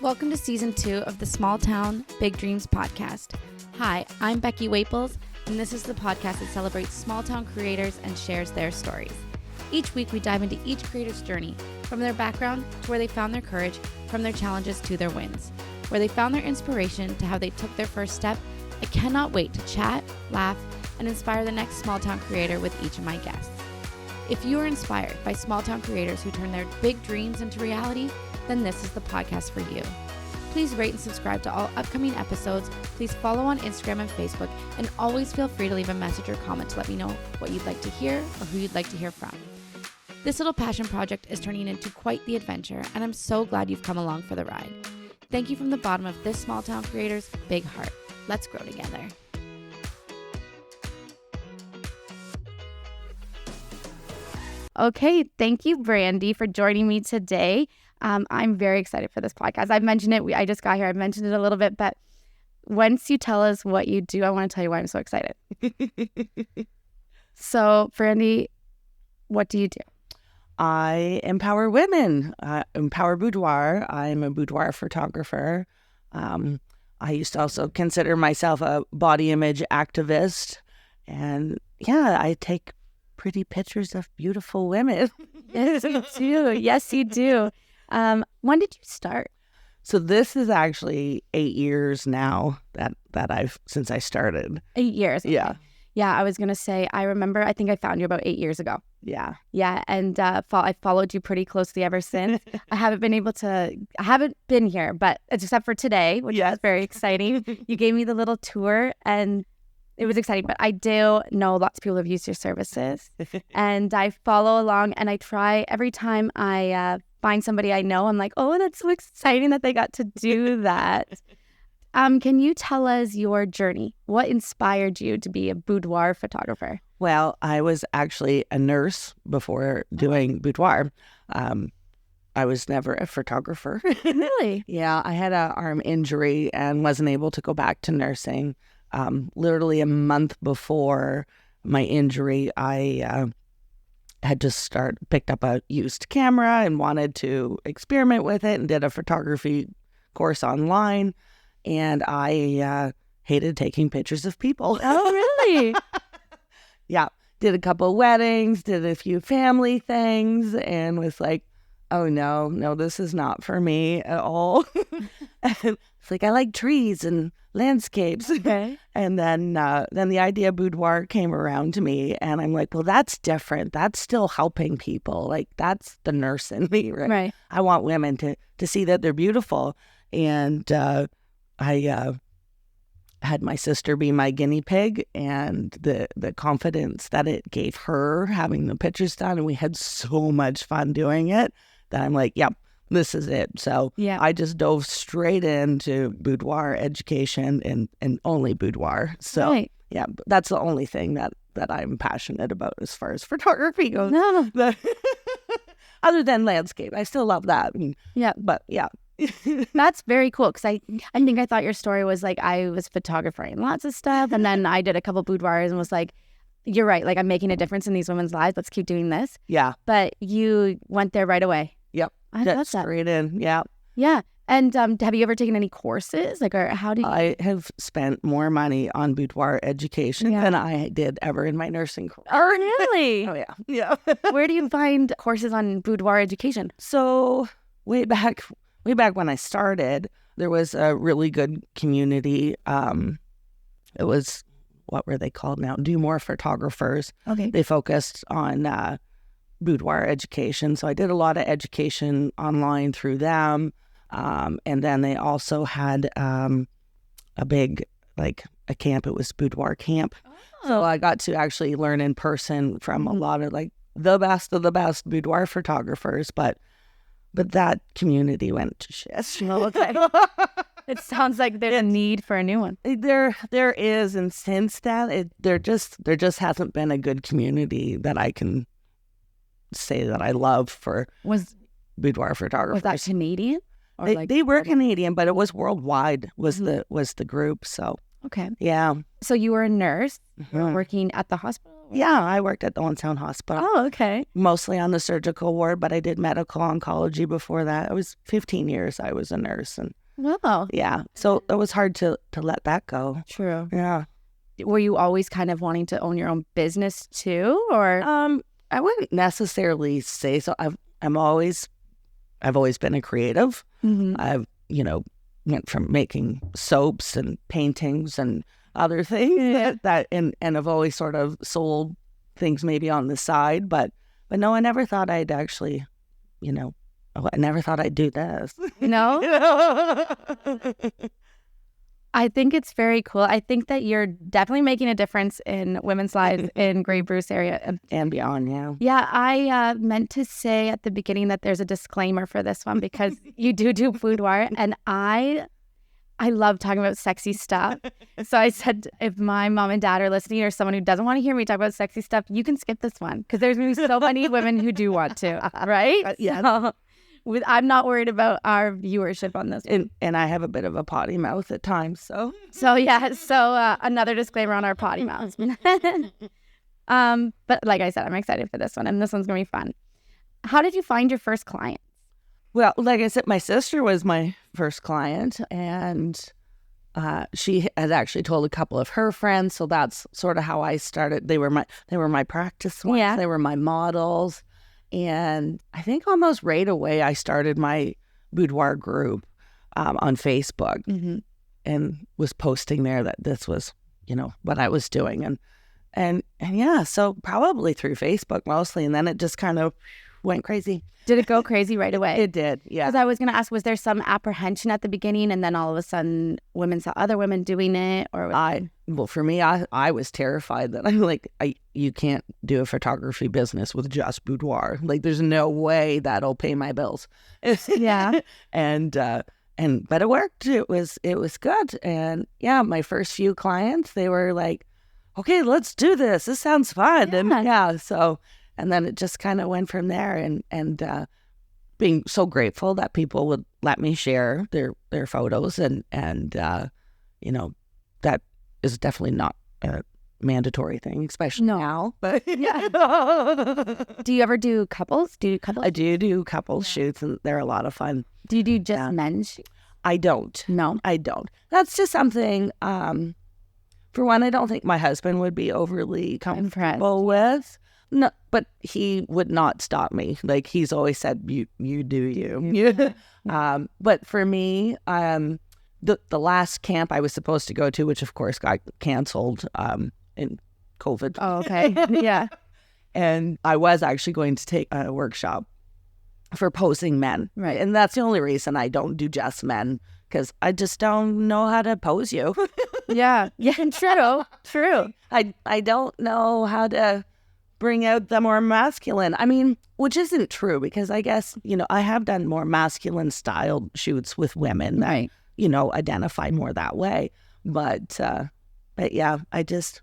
Welcome to Season 2 of the Small Town, Big Dreams podcast. Hi, I'm Becky Waples, and this is the podcast that celebrates small town creators and shares their stories. Each week, we dive into each creator's journey, from their background to where they found their courage, from their challenges to their wins, where they found their inspiration to how they took their first step. I cannot wait to chat, laugh, and inspire the next small town creator with each of my guests. If you are inspired by small town creators who turn their big dreams into reality, then this is the podcast for you. Please rate and subscribe to all upcoming episodes. Please follow on Instagram and Facebook, and always feel free to leave a message or comment to let me know what you'd like to hear or who you'd like to hear from. This little passion project is turning into quite the adventure, and I'm so glad you've come along for the ride. Thank you from the bottom of this small town creator's big heart. Let's grow together. Okay, thank you, Brandy, for joining me today. I'm very excited for this podcast. I've mentioned it. I just got here. I've mentioned it a little bit, but once you tell us what you do, I want to tell you why I'm so excited. So, Brandy, what do you do? I empower women. Empower Boudoir. I'm a boudoir photographer. I used to also consider myself a body image activist. And yeah, I take pretty pictures of beautiful women. Yes, you do. Yes, you do. When did you start? So this is actually 8 years now that I've since I started. 8 years. Okay. Yeah. Yeah, I was going to say, I think I found you about 8 years ago. Yeah. Yeah, and I followed you pretty closely ever since. I haven't been here, but except for today, which is very exciting. You gave me the little tour, and it was exciting, but I do know lots of people have used your services, and I follow along, and I try every time I find somebody I know, I'm like, oh, that's so exciting that they got to do that. Can you tell us your journey? What inspired you to be a boudoir photographer? Well, I was actually a nurse before doing boudoir. I was never a photographer. Really? Yeah, I had an arm injury and wasn't able to go back to nursing. Literally a month before my injury, I had just picked up a used camera and wanted to experiment with it and did a photography course online. And I hated taking pictures of people. Oh, really? Yeah. Did a couple weddings, did a few family things, and was like, oh, no, this is not for me at all. It's like, I like trees and landscapes. Okay. And then the idea of boudoir came around to me, and I'm like, well, that's different. That's still helping people. Like, that's the nurse in me, right? Right. I want women to see that they're beautiful. And I had my sister be my guinea pig, and the confidence that it gave her having the pictures done, and we had so much fun doing it that I'm like, yep, this is it. So yeah. I just dove straight into boudoir education and only boudoir. So right. Yeah, that's the only thing that I'm passionate about as far as photography goes. No. Other than landscape, I still love that. Yeah. But yeah. That's very cool, because I think I thought your story was like I was photographing lots of stuff, and then I did a couple boudoirs and was like, you're right, like I'm making a difference in these women's lives, let's keep doing this. Yeah. But you went there right away. Yep. I love that. Straight in. Yeah. Yeah. And have you ever taken any courses? Like, or how do you? I have spent more money on boudoir education than I did ever in my nursing career. Oh, really? Oh, yeah. Yeah. Where do you find courses on boudoir education? So way back when I started, there was a really good community. It was, what were they called now? Do More Photographers. Okay. They focused on boudoir education. So I did a lot of education online through them. And then they also had a big, like a camp. It was boudoir camp. Oh. So I got to actually learn in person from a lot of like the best of the best boudoir photographers. But that community went to shit. Okay. It sounds like there's a need for a new one. There is, and since that, there just hasn't been a good community that I can say that I love for boudoir photographers. Was that Canadian? Or they were Canadian, but it was worldwide. Was the group? So okay, yeah. So you were a nurse working at the hospital. Yeah, I worked at the Owenstown Hospital. Oh, okay. Mostly on the surgical ward, but I did medical oncology before that. I was 15 years I was a nurse. And Wow. yeah, so it was hard to let that go. True. Yeah. Were you always kind of wanting to own your own business too, or? I wouldn't necessarily say so. I've always been a creative. Mm-hmm. I've, went from making soaps and paintings and other things and I've always sort of sold things maybe on the side, but no, I never thought I'd actually, I never thought I'd do this. No? I think it's very cool. I think that you're definitely making a difference in women's lives in Great Bruce area. And beyond, yeah. Yeah, I meant to say at the beginning that there's a disclaimer for this one because you do boudoir, and I love talking about sexy stuff. So I said, if my mom and dad are listening or someone who doesn't want to hear me talk about sexy stuff, you can skip this one because there's going to be so many women who do want to, right? Yeah. So, I'm not worried about our viewership on this one. And I have a bit of a potty mouth at times, so. So another disclaimer on our potty mouths. But like I said, I'm excited for this one, and this one's going to be fun. How did you find your first client? Well, like I said, my sister was my first client, and she had actually told a couple of her friends, so that's sort of how I started. They were my practice ones. Yeah. They were my models, and I think almost right away I started my boudoir group on Facebook, and was posting there that this was, what I was doing, and yeah, so probably through Facebook mostly, and then it just kind of went crazy. Did it go crazy right away? It did, yeah. Because I was going to ask, was there some apprehension at the beginning, and then all of a sudden women saw other women doing it? Or well, for me, I was terrified that I'm like, you can't do a photography business with just boudoir. Like, there's no way that'll pay my bills. Yeah. But it worked. It was good. And yeah, my first few clients, they were like, okay, let's do this. This sounds fun. Yeah. And yeah, so. And then it just kind of went from there, and being so grateful that people would let me share their photos, and that is definitely not a mandatory thing, especially now. But yeah. Do you ever do couples? I do couples shoots, and they're a lot of fun. Do you do just men's shoots? I don't. No, I don't. That's just something. For one, I don't think my husband would be overly comfortable with. No, but he would not stop me. Like, he's always said, you do you. But for me, the last camp I was supposed to go to, which of course got canceled in COVID. Oh, okay. Yeah. And I was actually going to take a workshop for posing men. Right. And that's the only reason I don't do just men, because I just don't know how to pose you. Yeah. True. I don't know how to bring out the more masculine. I mean, which isn't true, because I guess, I have done more masculine styled shoots with women that, identify more that way. But yeah, I just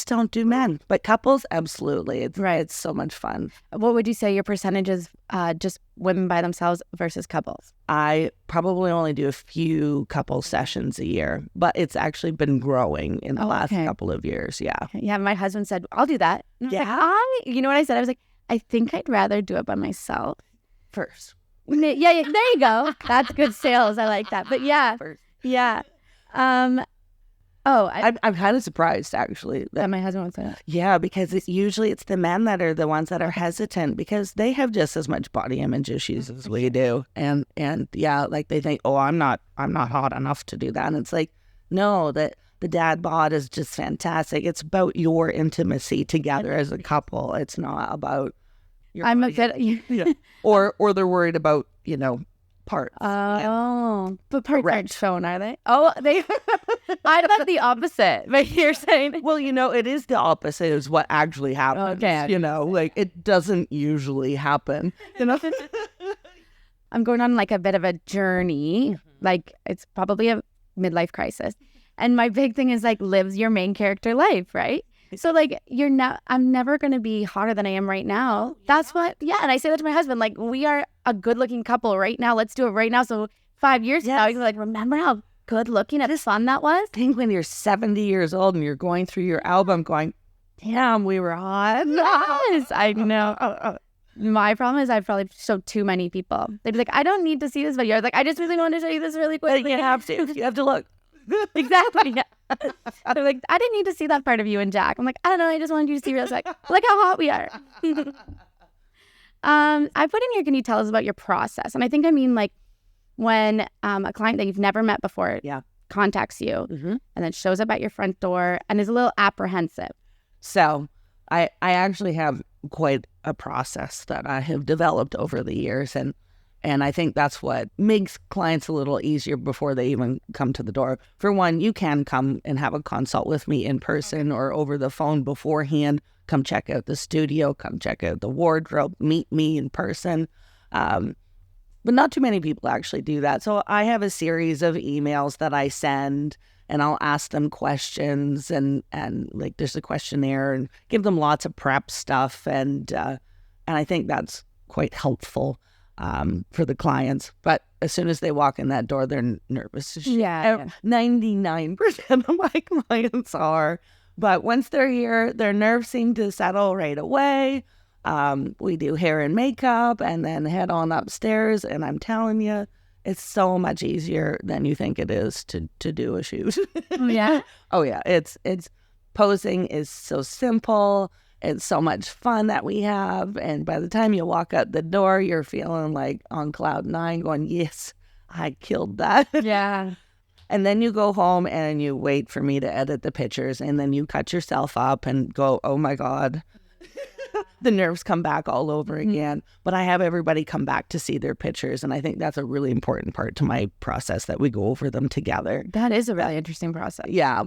don't do men. But couples, absolutely. It's so much fun. What would you say your percentage is just women by themselves versus couples? I probably only do a few couple sessions a year, but it's actually been growing in the last couple of years. Yeah. Yeah. My husband said, I'll do that. Yeah. You know what I said? I was like, I think I'd rather do it by myself first. Yeah. There you go. That's good sales. I like that. But yeah. First. Yeah. I'm kind of surprised, actually, that my husband wants to. Yeah, because usually it's the men that are the ones that are hesitant, because they have just as much body image issues as we do, and yeah, like they think, oh, I'm not hot enough to do that, and it's like, no, that the dad bod is just fantastic. It's about your intimacy together as a couple. It's not about your body. Yeah. Or they're worried about parts. But parts aren't shown, are they? Oh, they. I thought the opposite, but you're saying. Well, it is the opposite is what actually happens. Okay. Like, it doesn't usually happen. I'm going on like a bit of a journey. Like, it's probably a midlife crisis, and my big thing is like, lives your main character life, right? So like, I'm never going to be hotter than I am right now. That's what, yeah. And I say that to my husband, like, we are a good looking couple right now. Let's do it right now. So 5 years from now, you're like, remember how good looking and fun that was? I think when you're 70 years old and you're going through your album going, damn, we were hot. Yes, I know. My problem is I probably showed too many people. They'd be like, I don't need to see this video. I was like, I just really want to show you this really quick. You have to look. Exactly. Yeah. They're like, I didn't need to see that part of you and Jack. I'm like, I don't know. I just wanted you to see real quick. Look how hot we are. I put in here, can you tell us about your process? And I think I mean like when a client that you've never met before contacts you and then shows up at your front door and is a little apprehensive. So I actually have quite a process that I have developed over the years. And I think that's what makes clients a little easier before they even come to the door. For one, you can come and have a consult with me in person or over the phone beforehand. Come check out the studio, come check out the wardrobe, meet me in person. But not too many people actually do that. So I have a series of emails that I send and I'll ask them questions and like there's a questionnaire and give them lots of prep stuff. And I think that's quite helpful for the clients. But as soon as they walk in that door, they're nervous. 99% of my clients are. But once they're here, their nerves seem to settle right away. We do hair and makeup and then head on upstairs. And I'm telling you, it's so much easier than you think it is to do a shoot. Yeah. Oh, yeah. It's posing is so simple. It's so much fun that we have. And by the time you walk out the door, you're feeling like on cloud nine going, yes, I killed that. Yeah. And then you go home and you wait for me to edit the pictures. And then you cut yourself up and go, oh, my God. The nerves come back all over again. But I have everybody come back to see their pictures. And I think that's a really important part to my process that we go over them together. That is a really interesting process. Yeah.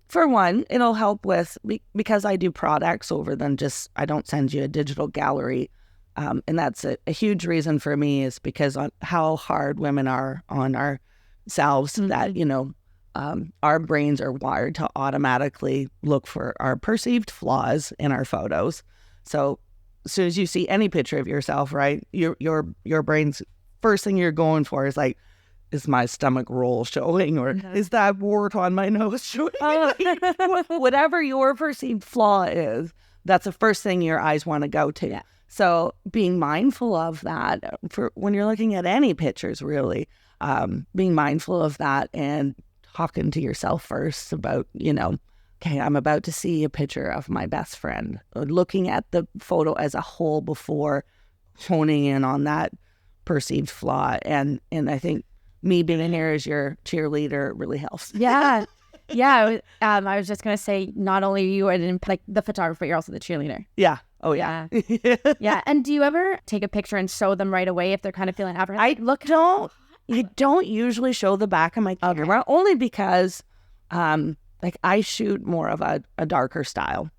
For one, it'll help with, because I do products over than just, I don't send you a digital gallery. And that's a huge reason for me is because on how hard women are on ourselves that, you know, our brains are wired to automatically look for our perceived flaws in our photos. So as soon as you see any picture of yourself, right, your brain's first thing you're going for is like, is my stomach roll showing, or is that wart on my nose showing? Whatever your perceived flaw is, that's the first thing your eyes want to go to. Yeah. So being mindful of that for when you're looking at any pictures, really, being mindful of that and talking to yourself first about, you know, okay, I'm about to see a picture of my best friend, looking at the photo as a whole before honing in on that perceived flaw. And I think me being here as your cheerleader really helps. Yeah. Yeah. I was just going to say, not only you are like the photographer, you're also the cheerleader. Yeah. Oh, yeah. Yeah. And do you ever take a picture and show them right away if they're kind of feeling apprehensive? I don't usually show the back of my camera, only because like I shoot more of a darker style.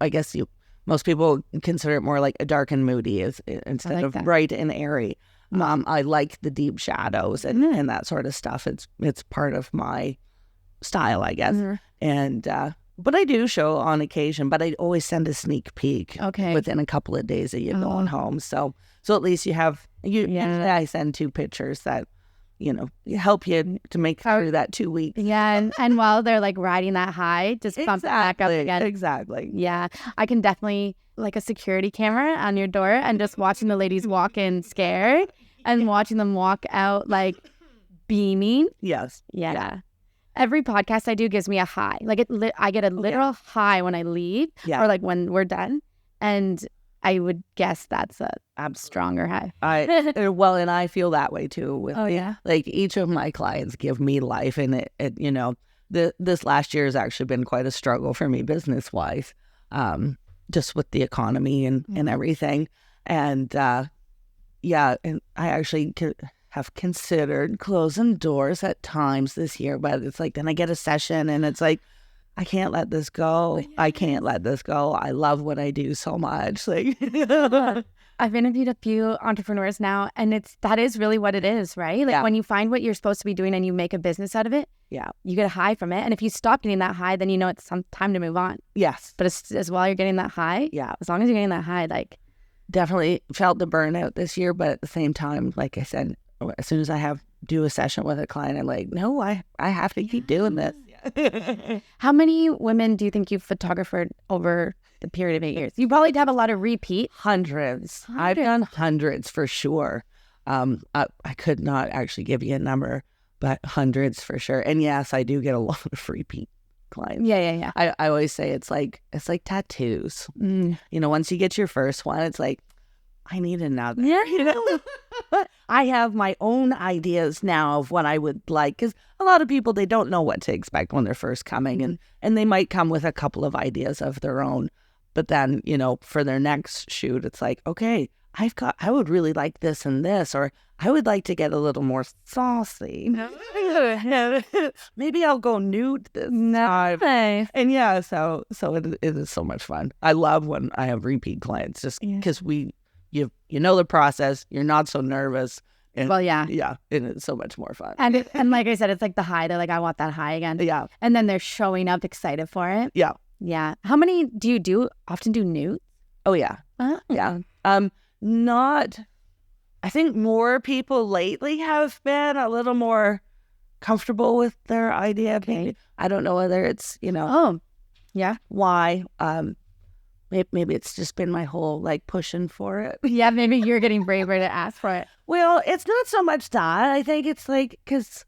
I guess most people consider it more like a dark and moody instead like of that. Bright and airy. I like the deep shadows and that sort of stuff. It's part of my style, I guess. And but I do show on occasion, but I always send a sneak peek within a couple of days of you going home. So at least you have I send 2 pictures that, you know, help you to make through that 2 weeks. Yeah, and while they're like riding that high, just bump it back up again. Exactly. Yeah, I can definitely like a security camera on your door and just watching the ladies walk in scared and watching them walk out like beaming. Yes. Yeah. Every podcast I do gives me a high. Like I get a literal high when I leave or like when we're done. And I would guess that's a stronger high. And I feel that way too. Like each of my clients give me life, and it you know, this last year has actually been quite a struggle for me business wise, just with the economy and everything, and and I actually have considered closing doors at times this year, but it's like then I get a session and it's like, I can't let this go. I can't let this go. I love what I do so much. Like I've interviewed a few entrepreneurs now, and that is really what it is, right? Like when you find what you're supposed to be doing and you make a business out of it, you get a high from it. And if you stop getting that high, then you know it's some time to move on. Yes. But as while you're getting that high, as long as you're getting that high, like definitely felt the burnout this year, but at the same time, like I said, as soon as I do a session with a client, I'm like, no, I have to keep doing this. How many women do you think you've photographed over the period of 8 years? You probably have a lot of repeat. Hundreds. I've done hundreds for sure. I could not actually give you a number, but hundreds for sure. And yes, I do get a lot of repeat clients. Yeah. I always say it's like tattoos. Once you get your first one, it's like, I need another. Yeah. I have my own ideas now of what I would like, because a lot of people, they don't know what to expect when they're first coming, and they might come with a couple of ideas of their own. But then, for their next shoot, it's like, okay, I would really like this and this, or I would like to get a little more saucy. Maybe I'll go nude this time. And yeah, so it is so much fun. I love when I have repeat clients, just because you know the process, you're not so nervous. And, yeah, and it's so much more fun. And like I said, it's like the high. They're like, I want that high again. Yeah. And then they're showing up excited for it. Yeah. How many do you often do nudes? Oh yeah. Yeah. I think more people lately have been a little more comfortable with their idea. Okay. I don't know whether it's, Oh, yeah. why. Maybe it's just been my whole pushing for it. Yeah, maybe you're getting braver to ask for it. Well, it's not so much that. I think it's because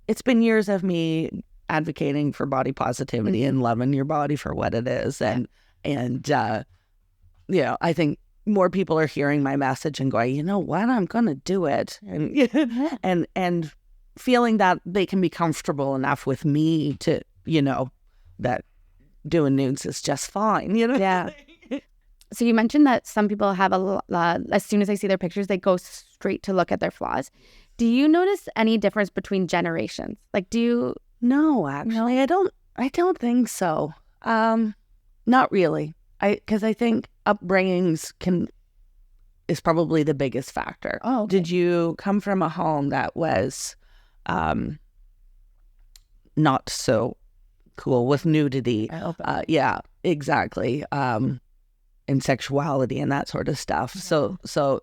it's been years of me advocating for body positivity and loving your body for what it is. And I think more people are hearing my message and going, you know what, I'm going to do it. And feeling that they can be comfortable enough with me to, that doing nudes is just fine, Yeah. So you mentioned that some people have as soon as they see their pictures, they go straight to look at their flaws. Do you notice any difference between generations? No, actually, I don't think so. Not really. Because I think upbringings is probably the biggest factor. Oh, okay. Did you come from a home that was not so cool with nudity? Yeah, exactly. And sexuality and that sort of stuff. Yeah. So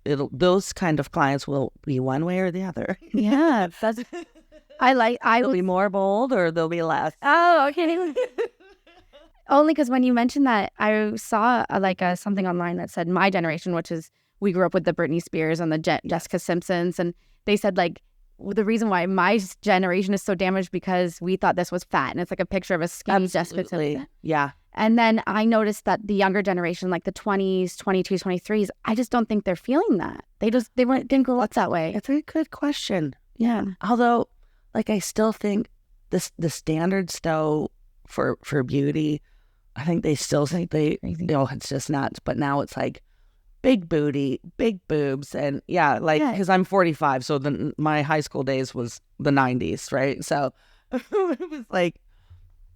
those kind of clients will be one way or the other. Yeah, that's. They'll be more bold or they'll be less. Oh, okay. Only because when you mentioned that, I saw something online that said my generation, which is we grew up with the Britney Spears and the Jessica Simpsons, and they said the reason why my generation is so damaged because we thought this was fat, and it's like a picture of a skinny Jessica Simpson. Yeah. And then I noticed that the younger generation, like the 20s, 22s, 23s, I just don't think they're feeling that. They didn't grow up that way. It's a good question. Yeah. Although, I still think the standards still for beauty, I think they still think it's just nuts. But now it's big booty, big boobs, and because I'm 45, so my high school days was the 90s, right? So it was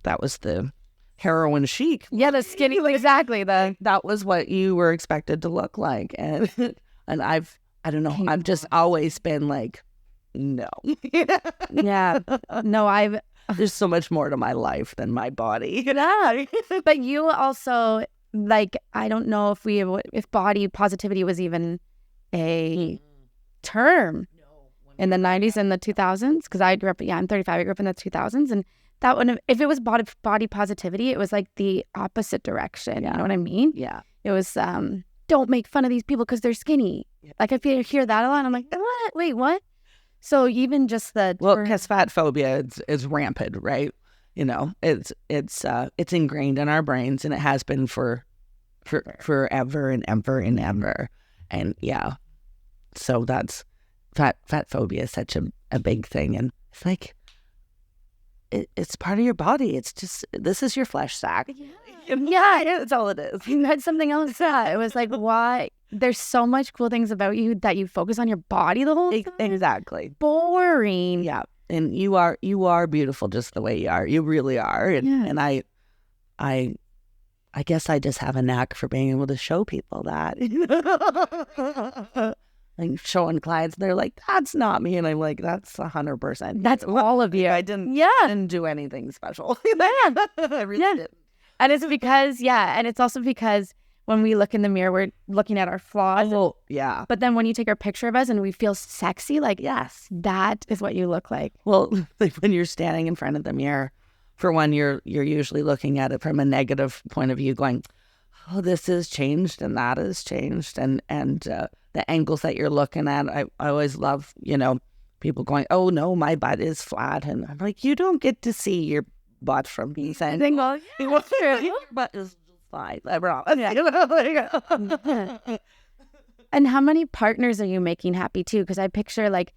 that was the heroin chic. Yeah, the skinny, exactly. That was what you were expected to look like, and I don't know. I've just always been no. Yeah. No, there's so much more to my life than my body. Yeah. But you also, I don't know if body positivity was even a term in the 90s and the 2000s, because I grew up, I'm 35, I grew up in the 2000s, and that one, if it was body positivity, it was the opposite direction. Yeah. You know what I mean? Yeah. It was, don't make fun of these people because they're skinny. Yeah. I hear that a lot. I'm like, what? Wait, what? So even just because fat phobia is rampant, right? It's ingrained in our brains, and it has been for forever and ever and ever. And yeah, so that's fat phobia is such a big thing, and it's it's part of your body. It's just, this is your flesh sack. Yeah, that's all it is. You had something else that it was why? There's so much cool things about you that you focus on your body the whole time. Exactly. Boring. Yeah. And you are beautiful just the way you are. You really are. And I guess I just have a knack for being able to show people that. Showing clients, they're like, that's not me. And I'm like, that's 100%. That's all of you. I didn't do anything special. I really didn't. And it's because, and it's also because when we look in the mirror, we're looking at our flaws. Oh, yeah. But then when you take a picture of us and we feel sexy, like, Yes. that is what you look like. Well, like when you're standing in front of the mirror, for one, you're usually looking at it from a negative point of view, going, oh, this has changed and that has changed. And the angles that you're looking at, I always love, people going, oh, no, my butt is flat. And I'm like, you don't get to see your butt from me saying, Well, yeah, your butt is flat. I'm wrong. And how many partners are you making happy too? Because I picture like,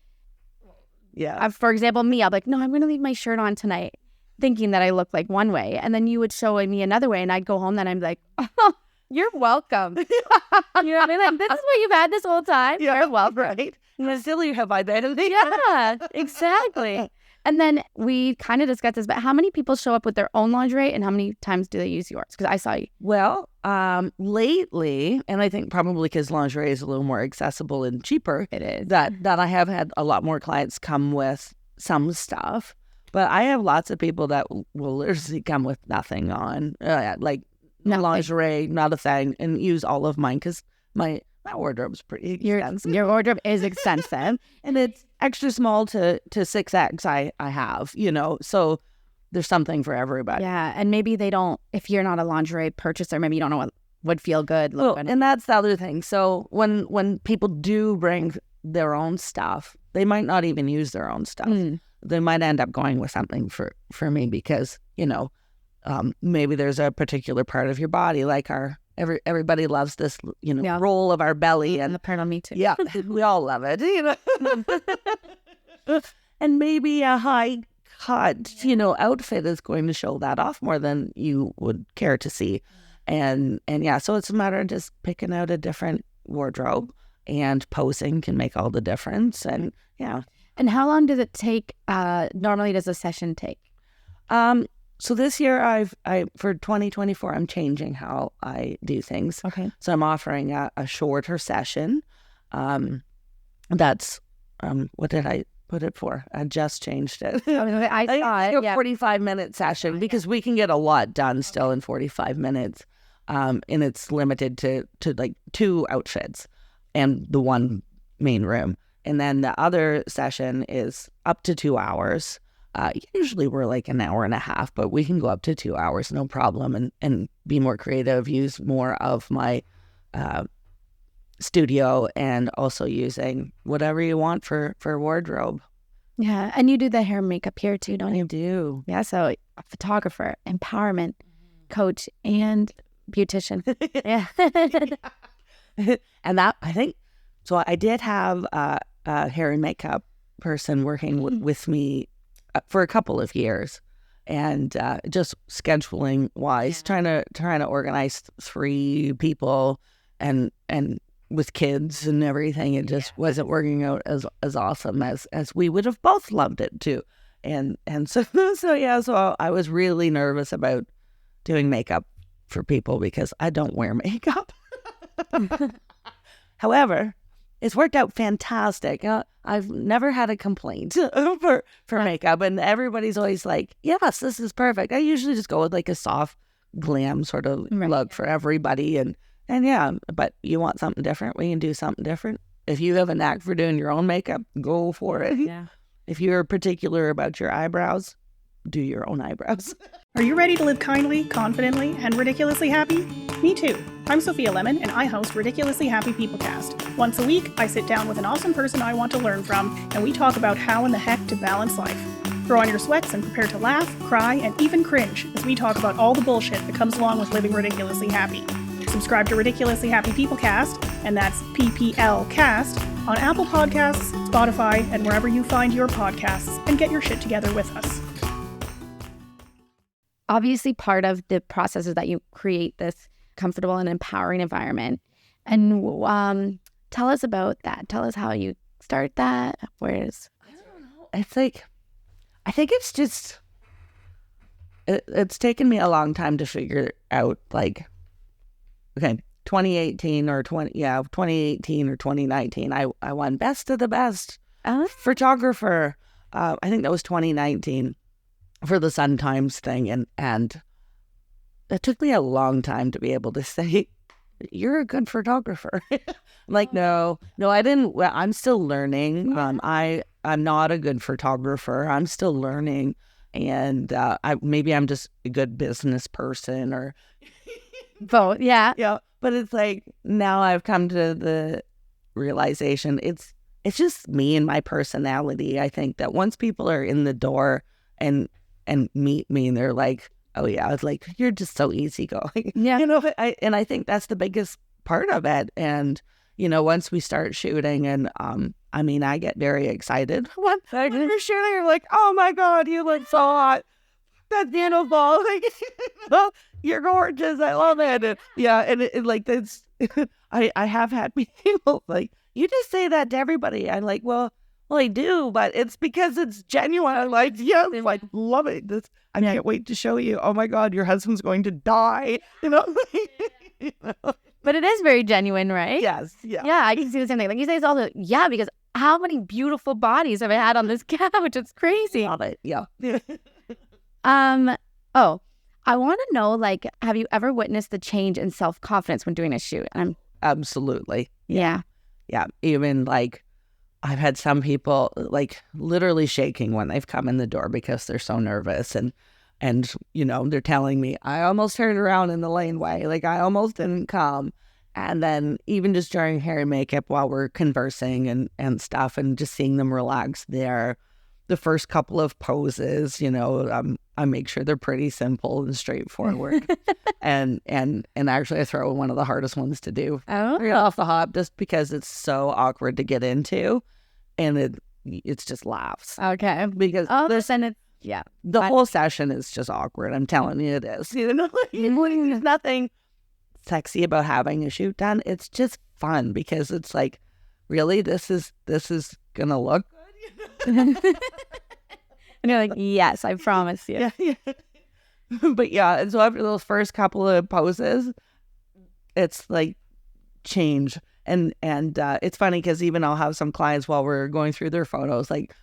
for example, me, I'm like, no, I'm going to leave my shirt on tonight, thinking that I look like one way. And then you would show me another way and I'd go home and I'm like, oh, you're welcome. You know what I mean? Like, this is what you've had this whole time. Yeah, you're welcome. Right. Still you have identity. Yeah, exactly. And then we kind of discussed this, but how many people show up with their own lingerie and how many times do they use yours? Because I saw you. Well, lately, and I think probably because lingerie is a little more accessible and cheaper, It is. that I have had a lot more clients come with some stuff. But I have lots of people that will literally come with nothing on, like Nothing. lingerie, not a thing, and use all of mine because my wardrobe's pretty expensive. Your wardrobe is expensive. And it's extra small to 6X I have, so there's something for everybody. Yeah, and maybe they don't, if you're not a lingerie purchaser, maybe you don't know what would feel good. Well, and that's the other thing. So when people do bring their own stuff, they might not even use their own stuff. They might end up going with something for me because, maybe there's a particular part of your body, like everybody loves this, roll of our belly. And the part on me too. Yeah, we all love it, And maybe a high cut, outfit is going to show that off more than you would care to see. And yeah, so it's a matter of just picking out a different wardrobe, and posing can make all the difference. And yeah. And how long does it take? Normally, does a session take? So this year, I for 2024, I'm changing how I do things. Okay. So I'm offering a shorter session. That's what did I put it for? I just changed it. I saw it. A 45-minute session because we can get a lot done still in 45 minutes. And it's limited to like 2 outfits and the one main room. And then the other session is up to 2 hours. Usually we're like an hour and a half, but we can go up to 2 hours, no problem, and be more creative, use more of my studio, and also using whatever you want for wardrobe. Yeah, and you do the hair and makeup here too, don't you? I do. Yeah, so a photographer, empowerment coach, and beautician. Yeah. And that, I think, so I did have a hair and makeup person working with me for a couple of years, and just scheduling wise, trying to organize 3 people and with kids and everything, it just wasn't working out as awesome as we would have both loved it to. And so I was really nervous about doing makeup for people because I don't wear makeup. However, it's worked out fantastic. I've never had a complaint for makeup, and everybody's always like, yes, this is perfect. I usually just go with like a soft glam sort of look for everybody. And yeah, but you want something different, we can do something different. If you have a knack for doing your own makeup, go for it. Yeah. If you're particular about your eyebrows, do your own eyebrows. Are you ready to live kindly, confidently, and ridiculously happy? Me too. I'm Sophia Lemon, and I host Ridiculously Happy Peoplecast. Once a week, I sit down with an awesome person I want to learn from, and we talk about how in the heck to balance life. Throw on your sweats and prepare to laugh, cry, and even cringe as we talk about all the bullshit that comes along with living ridiculously happy. Subscribe to Ridiculously Happy Peoplecast, and that's PPL Cast, on Apple Podcasts, Spotify, and wherever you find your podcasts, and get your shit together with us. Obviously, part of the process is that you create this comfortable and empowering environment. And tell us about that. Tell us how you start that. I don't know. I think it's just, it's taken me a long time to figure out, like, okay, 2018 or 2019, I won Best of the Best photographer. I think that was 2019 for the Sun Times thing. And it took me a long time to be able to say, you're a good photographer. I'm like, no, I didn't. Well, I'm still learning. I'm not a good photographer. I'm still learning. And maybe I'm just a good business person or both. Yeah. yeah. But it's like now I've come to the realization it's just me and my personality. I think that once people are in the door and meet me and they're like, oh yeah, it's like you're just so easygoing. Yeah. I think that's the biggest part of it. And once we start shooting and I get very excited when we're shooting. You're like, oh my God, you look so hot. That's beautiful. Like, you're gorgeous. I love it. And, yeah, and it like that's. I have had people like, you just say that to everybody. I'm like, well, I do, but it's because it's genuine. I'm like, yeah, I'm like, love it. I can't wait to show you. Oh my God, your husband's going to die. But it is very genuine, right? Yes. Yeah. Yeah, I can see the same thing. Like you say, it's all because how many beautiful bodies have I had on this couch? It's crazy. Love it. Yeah. Oh, I want to know, like, have you ever witnessed the change in self-confidence when doing a shoot? Absolutely. Yeah. Yeah. Even like I've had some people like literally shaking when they've come in the door because they're so nervous and they're telling me I almost turned around in the laneway, like I almost didn't come. And then even just during hair and makeup while we're conversing and stuff and just seeing them relax there, the first couple of poses, I make sure they're pretty simple and straightforward. and actually I throw in one of the hardest ones to do right off the hop just because it's so awkward to get into and it's just laughs. Okay. Because the whole session is just awkward. I'm telling you it is. There's nothing sexy about having a shoot done. It's just fun because it's like, really, this is gonna look good. And you're like, yes, I promise you. Yeah. But yeah, and so after those first couple of poses, it's like change. And it's funny because even I'll have some clients while we're going through their photos, like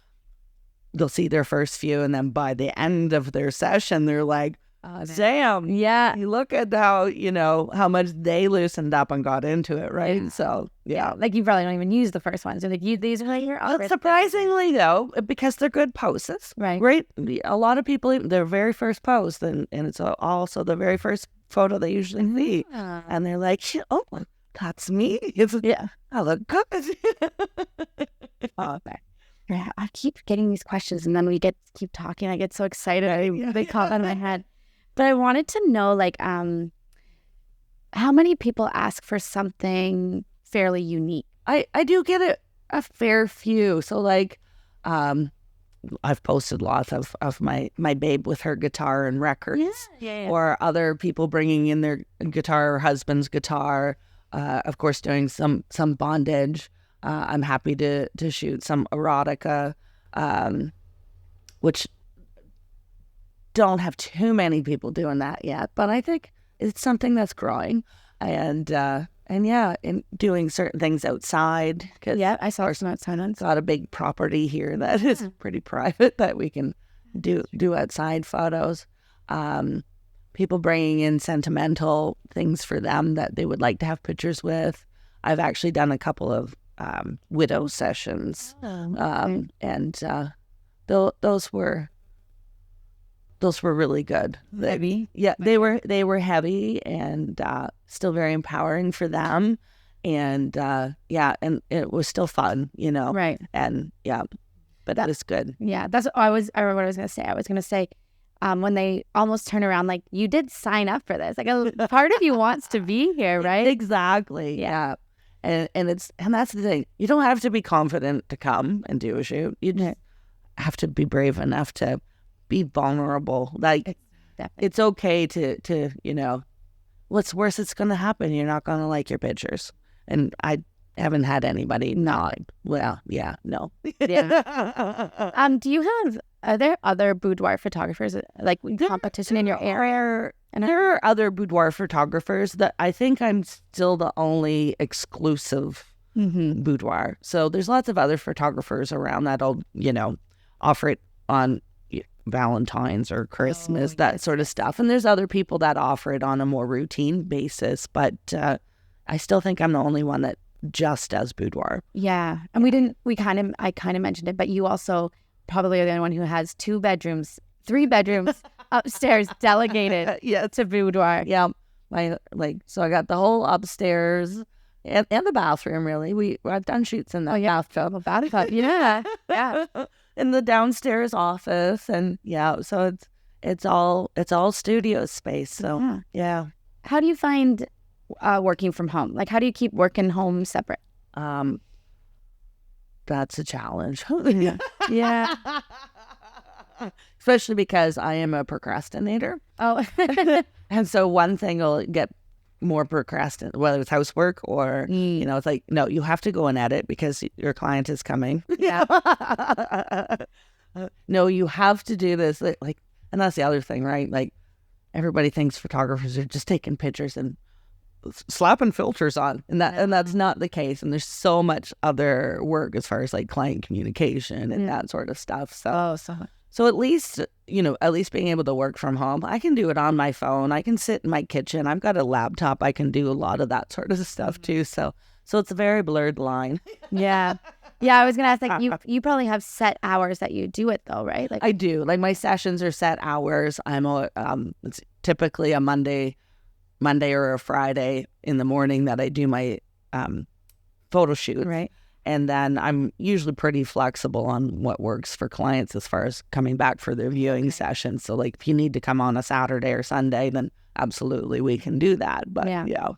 they'll see their first few and then by the end of their session, they're like, damn, yeah, you look at how, how much they loosened up and got into it, right? So, yeah. Like you probably don't even use the first ones. So like these are like your surprisingly, though, because they're good poses. Right. A lot of people, their very first pose, and it's also the very first photo they usually see. And they're like, oh, that's me. I look good. Okay. Yeah, I keep getting these questions and then we keep talking. I get so excited. They pop out of my head. But I wanted to know, like, how many people ask for something fairly unique? I do get a fair few. So, like, I've posted lots of my babe with her guitar and records. Yeah. Or other people bringing in their guitar or husband's guitar. Of course, doing some bondage. I'm happy to shoot some erotica, which don't have too many people doing that yet, but I think it's something that's growing. And doing certain things outside. I saw some outside ones. Got a big property here that is pretty private that we can do outside photos. People bringing in sentimental things for them that they would like to have pictures with. I've actually done a couple of widow sessions, and those were really good. Heavy? Yeah, they were heavy and still very empowering for them, and and it was still fun, Right. And but that is good. Yeah, that's I remember what I was gonna say. I was gonna say, when they almost turn around, like you did sign up for this. Like a part of you wants to be here, right? Exactly. Yeah. And that's the thing. You don't have to be confident to come and do a shoot. You just have to be brave enough to be vulnerable. Like it's okay to what's worse that's going to happen? You're not going to like your pictures. And I haven't had anybody not. Well, yeah, no. Yeah. Are there other boudoir photographers like competition in your area? And there are other boudoir photographers that I think I'm still the only exclusive boudoir. So there's lots of other photographers around that'll, offer it on Valentine's or Christmas, that sort of stuff. And there's other people that offer it on a more routine basis. But I still think I'm the only one that just does boudoir. Yeah. And I kind of mentioned it, but you also probably are the only one who has 3 bedrooms upstairs delegated to boudoir. Yeah. So I got the whole upstairs and the bathroom, really. I've done shoots in the bathtub. Yeah. Yeah. In the downstairs office. And so it's all studio space. So yeah. How do you find working from home? Like, how do you keep work and home separate? That's a challenge. Yeah. Especially because I am a procrastinator. Oh. And so one thing will get more procrastinated, whether it's housework or, it's like, no, you have to go and edit because your client is coming. Yeah. No, you have to do this. Like, and that's the other thing, right? Like, everybody thinks photographers are just taking pictures and slapping filters on, and that's not the case. And there's so much other work as far as like client communication and that sort of stuff. So at least being able to work from home, I can do it on my phone. I can sit in my kitchen. I've got a laptop. I can do a lot of that sort of stuff too. So it's a very blurred line. Yeah. Yeah, I was going to ask, like, you probably have set hours that you do it though, right? Like, I do. Like, my sessions are set hours. It's typically a Monday or a Friday in the morning that I do my photo shoot. Right. And then I'm usually pretty flexible on what works for clients as far as coming back for their viewing sessions. So, like, if you need to come on a Saturday or Sunday, then absolutely we can do that. But yeah.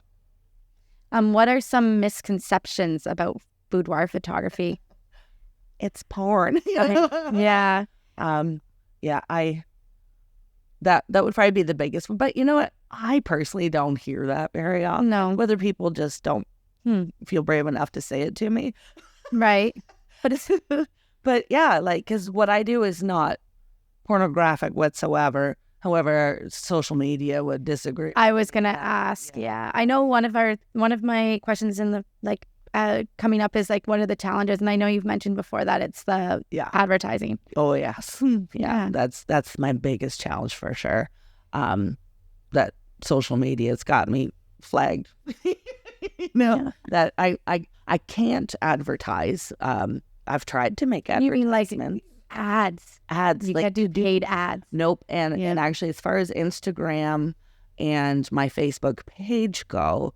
What are some misconceptions about boudoir photography? It's porn. Yeah. That would probably be the biggest one. But you know what? I personally don't hear that very often. No. Whether people just don't feel brave enough to say it to me. Right. But yeah, like, because what I do is not pornographic whatsoever. However, social media would disagree. I was going to ask. Yeah. I know one of my questions in the, like, coming up is like, what are the challenges? And I know you've mentioned before that it's the advertising. Oh, yes. Yeah. That's my biggest challenge for sure. That social media has got me flagged. That I can't advertise. I've tried to make advertisements. You mean like ads? Ads. You like, can't do paid ads. Nope. And actually, as far as Instagram and my Facebook page go,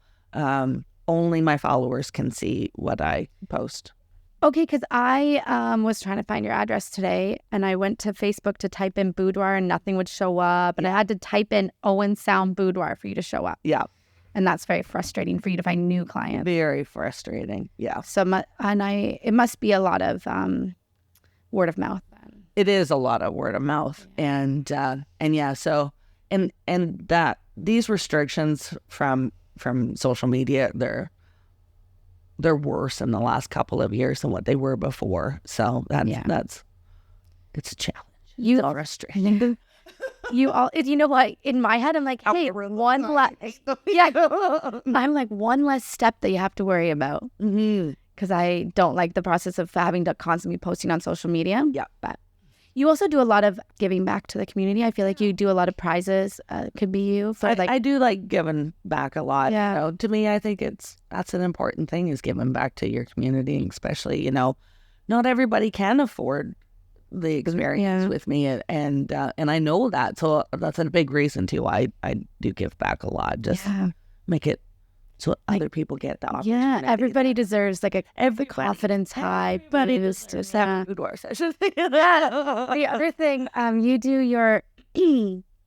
only my followers can see what I post. Okay, because I was trying to find your address today, and I went to Facebook to type in boudoir, and nothing would show up. And I had to type in Owen Sound Boudoir for you to show up. Yeah. And that's very frustrating for you to find new clients. Very frustrating. Yeah. So, it must be a lot of word of mouth then. It is a lot of word of mouth. Yeah. So that these restrictions from social media, they're worse in the last couple of years than what they were before. So it's a challenge. It's all frustrating. You know what? In my head, I'm like, hey, one less. Yeah, I'm like one less step that you have to worry about. Because I don't like the process of having to constantly posting on social media. Yeah, but you also do a lot of giving back to the community. I feel like you do a lot of prizes. Could be you. I do like giving back a lot. Yeah. You know, to me, I think that's an important thing, is giving back to your community, especially, not everybody can afford the experience with me, and I know that. So that's a big reason too why I do give back a lot. Just make it so other people get the opportunity. Yeah, everybody deserves like every confidence high. But it is just have a boudoir session. The other thing, you do your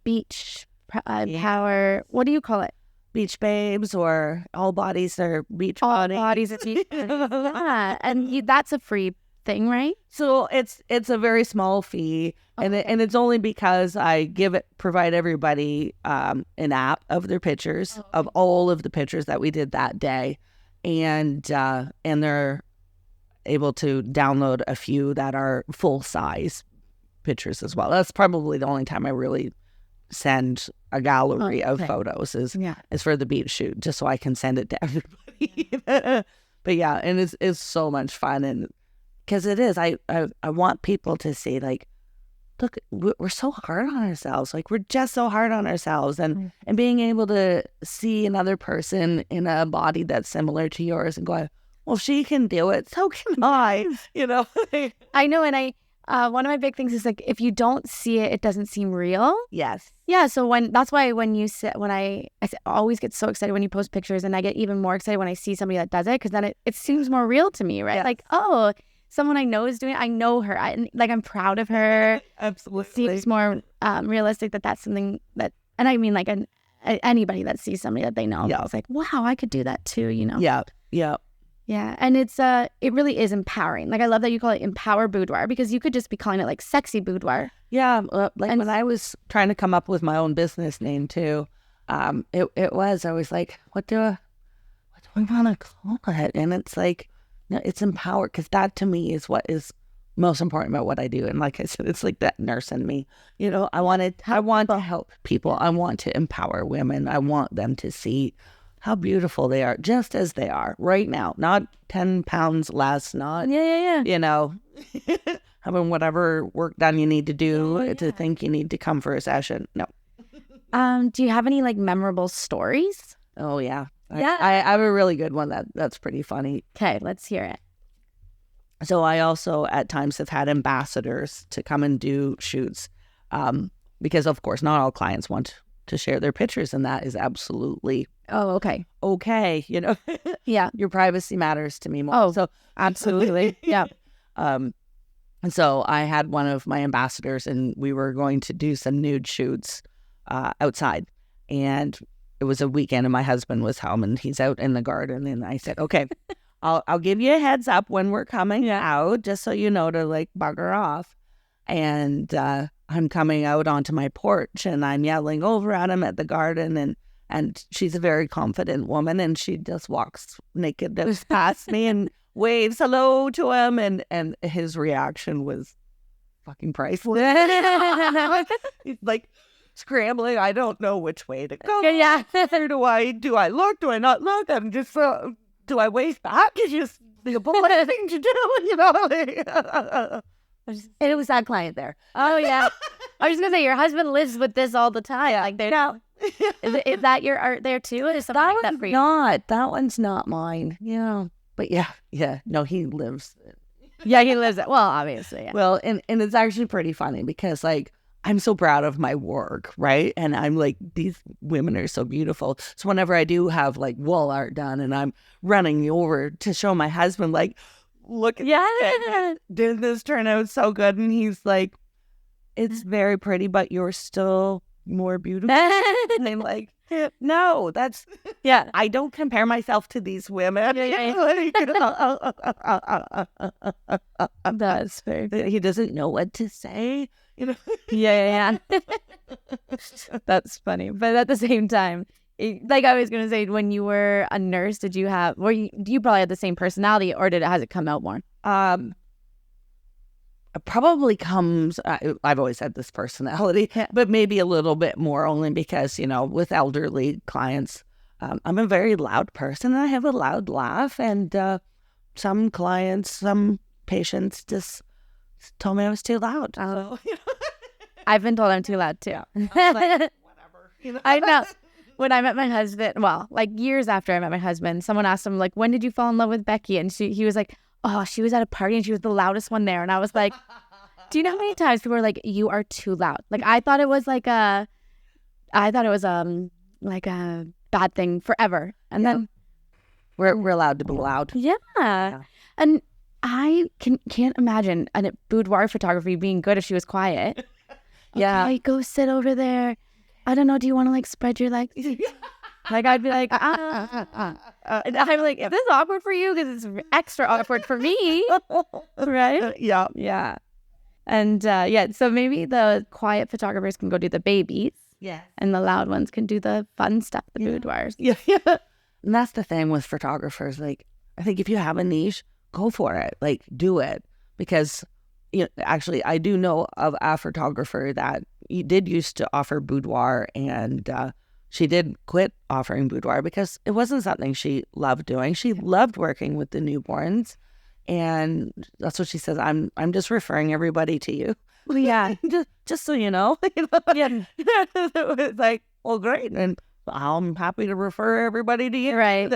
beach power. What do you call it? Beach babes, or all bodies are beach bodies. All bodies are beach bodies. Yeah, and that's a free thing, right? So it's a very small fee, and it's only because I provide everybody an app of their pictures, of all of the pictures that we did that day, and they're able to download a few that are full size pictures as well. That's probably the only time I really send a gallery of photos is for the beach shoot, just so I can send it to everybody. But yeah, and it's so much fun, and because it is, I want people to see, like, look, we're so hard on ourselves. Like, we're just so hard on ourselves. And being able to see another person in a body that's similar to yours and go, well, she can do it, so can I, you know? I know. And one of my big things is like, if you don't see it, it doesn't seem real. Yes. Yeah. So that's why I always get so excited when you post pictures, and I get even more excited when I see somebody that does it, because then it seems more real to me, right? Yes. Like, oh, someone I know is doing it. I know her. I'm proud of her. Absolutely. It seems more realistic that's something that, and I mean, like anybody that sees somebody that they know, it's like, wow, I could do that too, you know? Yeah. Yeah. Yeah. And it really is empowering. Like, I love that you call it Empower Boudoir, because you could just be calling it like Sexy Boudoir. Yeah. When I was trying to come up with my own business name too, I was like, what do I want to call it? And it's like, no, it's empowered, because that to me is what is most important about what I do. And like I said, it's like that nurse in me. You know, I want to help people. I want to empower women. I want them to see how beautiful they are, just as they are right now. Not 10 pounds less, not, you know, having whatever work done you need to do to think you need to come for a session. No. Do you have any like memorable stories? Oh, yeah. Yeah. I have a really good one that's pretty funny. Okay, let's hear it. So I also at times have had ambassadors to come and do shoots, because of course not all clients want to share their pictures, and that is absolutely okay. You know, yeah, your privacy matters to me more. Oh, so absolutely, yeah. And so I had one of my ambassadors, and we were going to do some nude shoots outside, and it was a weekend, and my husband was home, and he's out in the garden, and I said, okay. I'll give you a heads up when we're coming out, just so you know to like bugger off. And I'm coming out onto my porch, and I'm yelling over at him at the garden, and she's a very confident woman, and she just walks naked past me and waves hello to him, and his reaction was fucking priceless. He's like scrambling. I don't know which way to go. Yeah. Where do I look? Do I not look? I'm just do I wave back? It's just the polite thing to do, you know? And it was that client there. Oh, yeah. I was going to say, your husband lives with this all the time. Like, no. Is that your art there, too? Or is something like that for you? That one's not mine. Yeah. But yeah. No, he lives. Yeah, he lives it. Well, obviously, yeah. Well, and it's actually pretty funny, because, like, I'm so proud of my work, right? And I'm like, these women are so beautiful. So whenever I do have like wall art done, and I'm running over to show my husband, like, look at this. Did this turn out so good? And he's like, it's very pretty, but you're still more beautiful. And I'm like, no, that's, I don't compare myself to these women. That's fair. He doesn't know what to say. You know? Yeah. That's funny. But at the same time, like I was going to say, when you were a nurse, do you probably had the same personality, or has it come out more? It probably comes, I've always had this personality, but maybe a little bit more, only because, you know, with elderly clients, I'm a very loud person, and I have a loud laugh, and some patients just told me I was too loud. So, you know. I've been told I'm too loud too. Like, whatever. You know? I know. When I met my husband, well, like years after I met my husband, someone asked him, like, when did you fall in love with Becky? And he was like, oh, she was at a party and she was the loudest one there. And I was like, do you know how many times people were like, you are too loud? Like, I thought it was like a bad thing forever. And then we're allowed to be loud. Yeah. And I can't imagine a boudoir photography being good if she was quiet. Yeah. Okay, go sit over there. I don't know. Do you want to like spread your legs? Like, I'd be like, And I'm like, is this awkward for you? Because it's extra awkward for me. Right? Yeah. Yeah. And so maybe the quiet photographers can go do the babies. Yeah. And the loud ones can do the fun stuff, the boudoirs. Yeah. And that's the thing with photographers. Like, I think if you have a niche, go for it. Like, do it. Because, you know, actually, I do know of a photographer that did used to offer boudoir, and she did quit offering boudoir because it wasn't something she loved doing. She loved working with the newborns, and that's what she says. I'm just referring everybody to you. Yeah. just so you know. Yeah. It was like, well, great. And I'm happy to refer everybody to you. Right.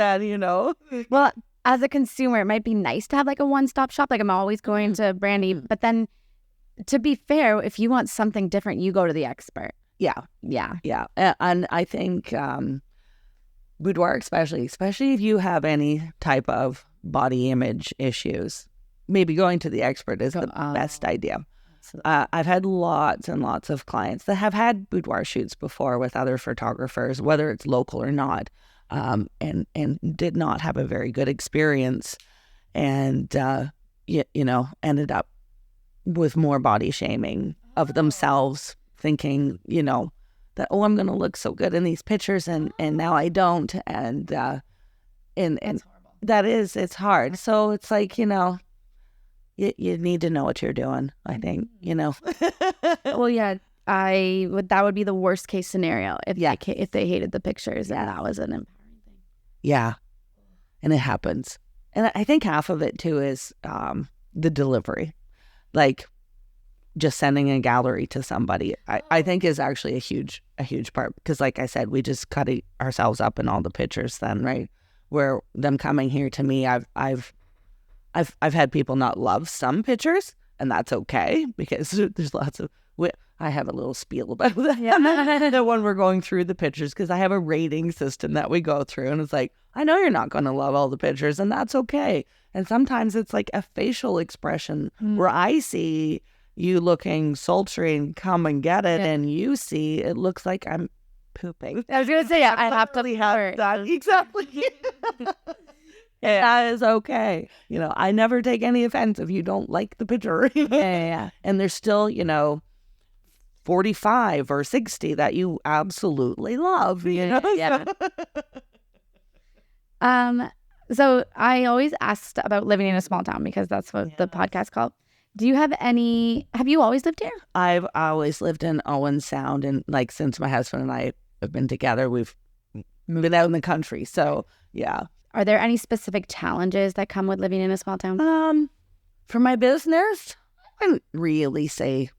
Well, As a consumer, it might be nice to have like a one-stop shop. Like I'm always going to Brandy, but then to be fair, if you want something different, you go to the expert. yeah. Yeah. And I think boudoir, especially if you have any type of body image issues, maybe going to the expert is the best idea. I've had lots and lots of clients that have had boudoir shoots before with other photographers, whether it's local or not, and did not have a very good experience, and ended up with more body shaming of themselves, thinking that I'm going to look so good in these pictures, and now I don't, and That's horrible. it's hard. So it's like you need to know what you're doing, I think, Well, yeah, that would be the worst case scenario if they hated the pictures and that was an empowering thing. Yeah. And it happens. And I think half of it too is the delivery. Like just sending a gallery to somebody, I think is actually a huge part, because like I said, we just cut ourselves up in all the pictures then, right? Where them coming here to me, I've had people not love some pictures, and that's okay, because there's lots of, I have a little spiel about that. Yeah. When we're going through the pictures, because I have a rating system that we go through, and it's like, I know you're not going to love all the pictures, and that's okay. And sometimes it's like a facial expression where I see you looking sultry and come and get it, and you see it looks like I'm pooping. I was going to say, I have to have that. Exactly. That is okay. I never take any offense if you don't like the picture. Yeah. And there's still, 45 or 60 that you absolutely love, Yeah. So I always asked about living in a small town, because that's what the podcast called. Do you have you always lived here? I've always lived in Owen Sound, and like since my husband and I have been together, we've been out in the country. So yeah. Are there any specific challenges that come with living in a small town? For my business, I wouldn't really say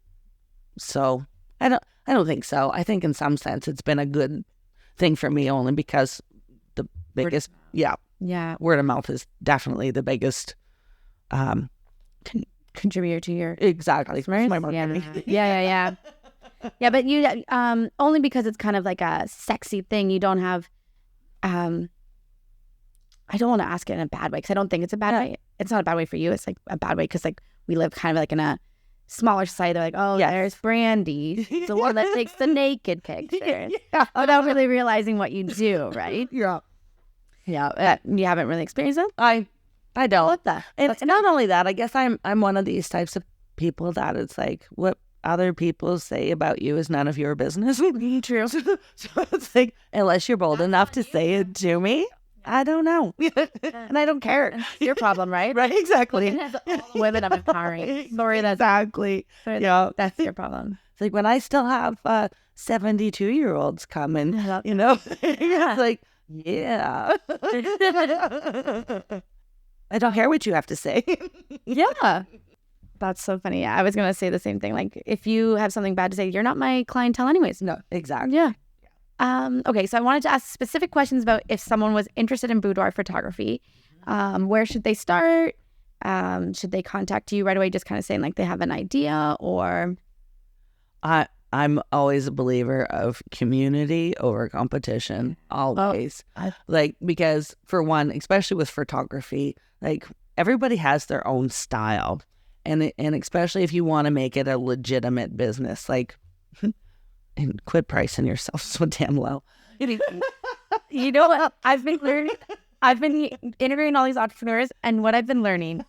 so. I don't think so. I think in some sense it's been a good thing for me, only because the biggest word of mouth is definitely the biggest contributor to your exactly my marketing. Yeah. Yeah, but you only because it's kind of like a sexy thing. You don't have I don't want to ask it in a bad way, because I don't think it's a bad way. It's not a bad way for you. It's like a bad way because like we live kind of like in a smaller society. They're like, oh, there's Brandy, the one that takes the naked pictures, without really realizing what you do, right? Yeah. You haven't really experienced it? I don't. Love that. And not only that, I guess I'm one of these types of people that it's like, what other people say about you is none of your business. True. So it's like, unless you're bold enough to say it to me, I don't know. And I don't care. It's your problem, right? Right, exactly. Women I'm empowering. Sorry, exactly. That's your problem. It's like when I still have 72-year-olds coming, it's like, yeah. I don't care what you have to say. Yeah. That's so funny. Yeah, I was going to say the same thing. Like, if you have something bad to say, you're not my clientele anyways. No, exactly. Yeah. Okay, so I wanted to ask specific questions about if someone was interested in boudoir photography. Where should they start? Should they contact you right away, just kind of saying like they have an idea, or? I'm always a believer of community over competition, always. Because for one, especially with photography, like everybody has their own style, and especially if you want to make it a legitimate business, like. And quit pricing yourself so damn low. You know what? I've been interviewing all these entrepreneurs, and what I've been learning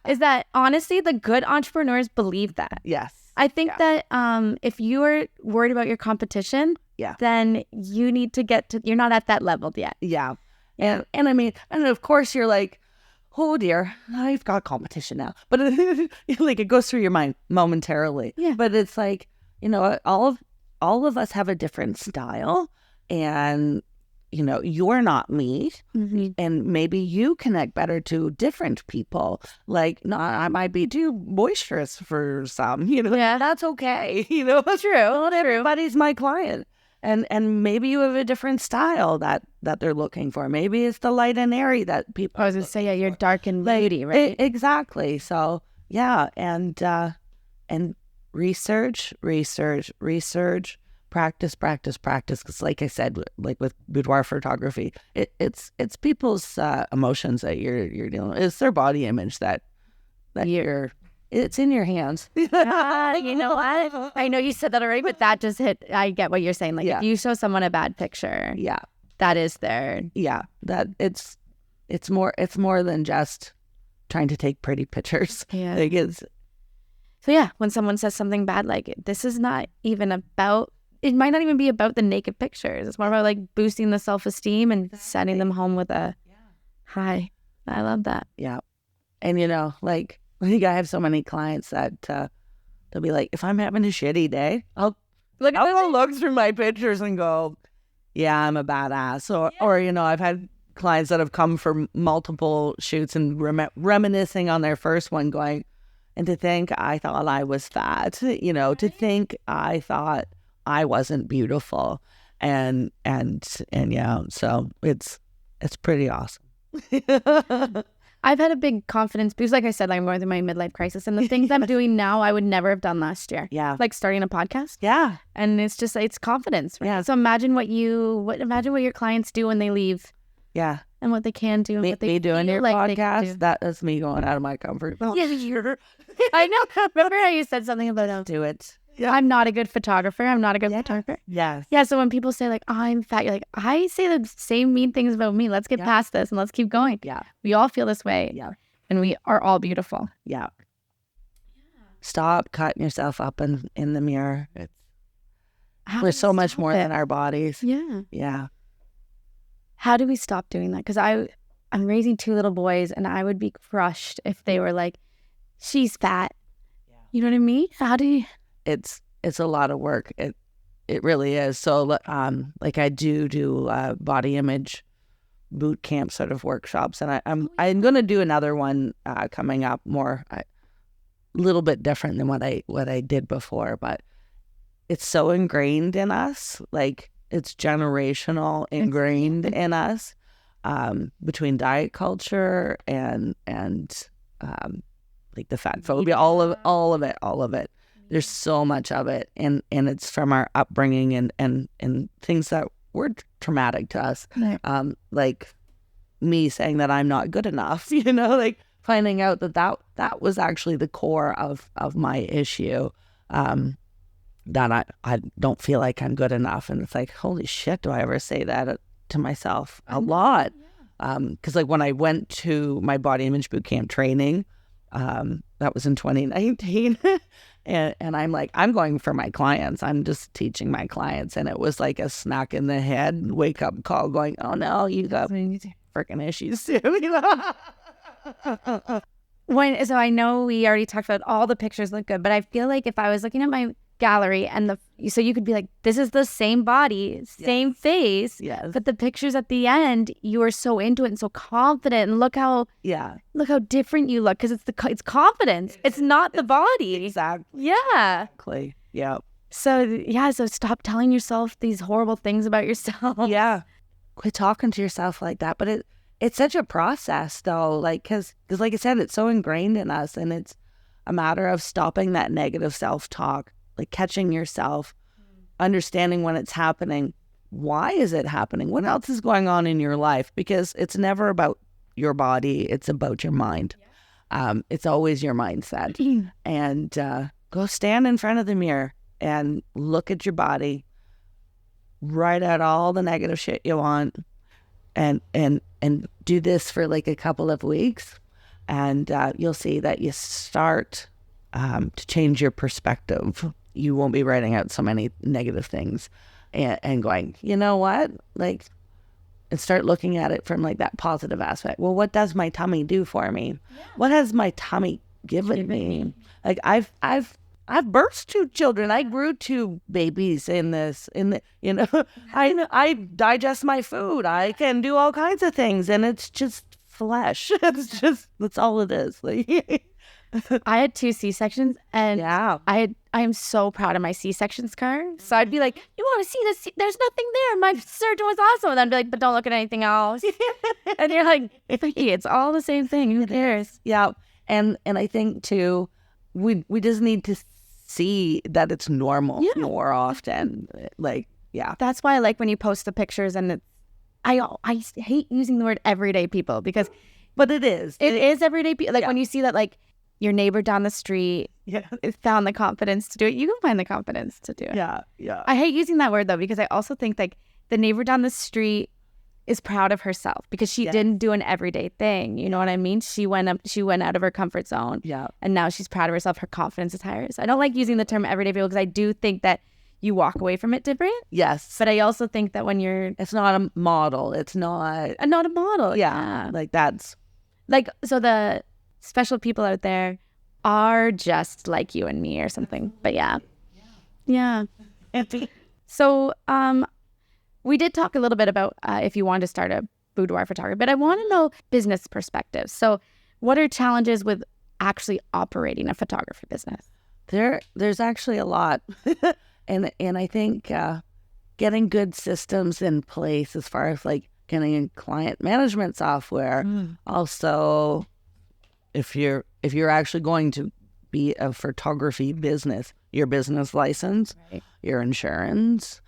is that honestly, the good entrepreneurs believe that. Yes. I think that if you are worried about your competition, then you need to you're not at that level yet. Yeah. And I mean, and of course you're like, oh dear, I've got competition now. But like it goes through your mind momentarily. Yeah. But it's like, all of us have a different style, and you're not me, and maybe you connect better to different people. Like, no, I might be too boisterous for some, that's okay. True. Not everybody's my client. And maybe you have a different style that they're looking for. Maybe it's the light and airy that people. I was going to say, yeah, you're dark and moody, right? Exactly. So, yeah. And research, practice. Because like I said, like with boudoir photography, it's people's emotions that you're dealing with. It's their body image that it's in your hands. You know what? I know you said that already, but that just hit. I get what you're saying. Like if you show someone a bad picture, that is their. Yeah, that it's more than just trying to take pretty pictures. Yeah. Like it's. So yeah, when someone says something bad, like this is not even about. It might not even be about the naked pictures. It's more about like boosting the self-esteem and sending them home with a hi. I love that. Yeah, and like. I think I have so many clients that they'll be like, if I'm having a shitty day, I'll go look through my pictures and go, yeah, I'm a badass. Or I've had clients that have come for multiple shoots and reminiscing on their first one going, and to think I thought I was fat, to think I thought I wasn't beautiful. And yeah, so it's pretty awesome. I've had a big confidence boost. Like I said, I'm going through my midlife crisis. And the things I'm doing now, I would never have done last year. Yeah. Like starting a podcast. Yeah. And it's confidence. Right? Yeah. So imagine what your clients do when they leave. Yeah. And what they can do. And what they me doing your like podcast, that's me going out of my comfort zone. Yeah. I know. Remember how you said something about do it. Yeah. I'm not a good photographer. I'm not a good photographer. Yes. Yeah. So when people say like, I'm fat, you're like, I say the same mean things about me. Let's get past this and let's keep going. Yeah. We all feel this way. Yeah. And we are all beautiful. Yeah. Stop cutting yourself up in the mirror. We're so much more than our bodies. Yeah. Yeah. How do we stop doing that? Because I'm raising 2 little boys and I would be crushed if they were like, she's fat. Yeah. You know what I mean? How do you... It's a lot of work. It really is. So like I do body image boot camp sort of workshops, and I'm going to do another one coming up, more a little bit different than what I did before, but it's so ingrained in us, like it's generational ingrained in us, between diet culture and like the fat phobia, all of it. There's so much of it, and it's from our upbringing and things that were traumatic to us. Right. Like me saying that I'm not good enough, like finding out that was actually the core of my issue, that I don't feel like I'm good enough. And it's like, holy shit, do I ever say that to myself? A lot. Because like when I went to my body image boot camp training, that was in 2019. And I'm like, I'm going for my clients. I'm just teaching my clients. And it was like a smack in the head, wake up call going, oh no, you got freaking issues too. So I know we already talked about all the pictures look good, but I feel like if I was looking at my gallery and so you could be like, this is the same body, same face, but the pictures at the end, you are so into it and so confident, and look how different you look, because it's confidence. It's not the body. Exactly. Yeah. Exactly. Yeah. So stop telling yourself these horrible things about yourself. Yeah. Quit talking to yourself like that. But it's such a process though, like, because like I said, it's so ingrained in us, and it's a matter of stopping that negative self-talk, like catching yourself, understanding when it's happening. Why is it happening? What else is going on in your life? Because it's never about your body. It's about your mind. It's always your mindset. And go stand in front of the mirror and look at your body. Write out all the negative shit you want, and do this for like a couple of weeks, and you'll see that you start to change your perspective. You won't be writing out so many negative things and going, you know what? Like, and start looking at it from like that positive aspect. Well, what does my tummy do for me? Yeah. What has my tummy given me? Like I've I've birthed 2 children. I grew 2 babies I digest my food. I can do all kinds of things, and it's just flesh. That's all it is. Like, I had 2 C-sections, and I am so proud of my C-section scar. So I'd be like, you want to see this? There's nothing there. My surgeon was awesome. And I'd be like, but don't look at anything else. And you're like, hey, it's all the same thing. Who cares? Yeah. And I think too, we just need to see that it's normal more often. Like, yeah. That's why I like when you post the pictures, and I hate using the word everyday people because, but it is. It is everyday people. Like when you see that, like, your neighbor down the street found the confidence to do it, you can find the confidence to do it. Yeah. I hate using that word though, because I also think like the neighbor down the street is proud of herself because she didn't do an everyday thing. You know what I mean? She went out of her comfort zone. Yeah. And now she's proud of herself. Her confidence is higher. So I don't like using the term everyday people because I do think that you walk away from it different. Yes. But I also think that when it's not a model. It's not a model. Yeah. Like that's like, so the special people out there are just like you and me or something. But yeah. So we did talk a little bit about if you want to start a boudoir photography, but I want to know business perspectives. So what are challenges with actually operating a photography business? There's actually a lot. and I think getting good systems in place as far as like getting in client management software. Also, if you're actually going to be a photography business, your business license, your insurance,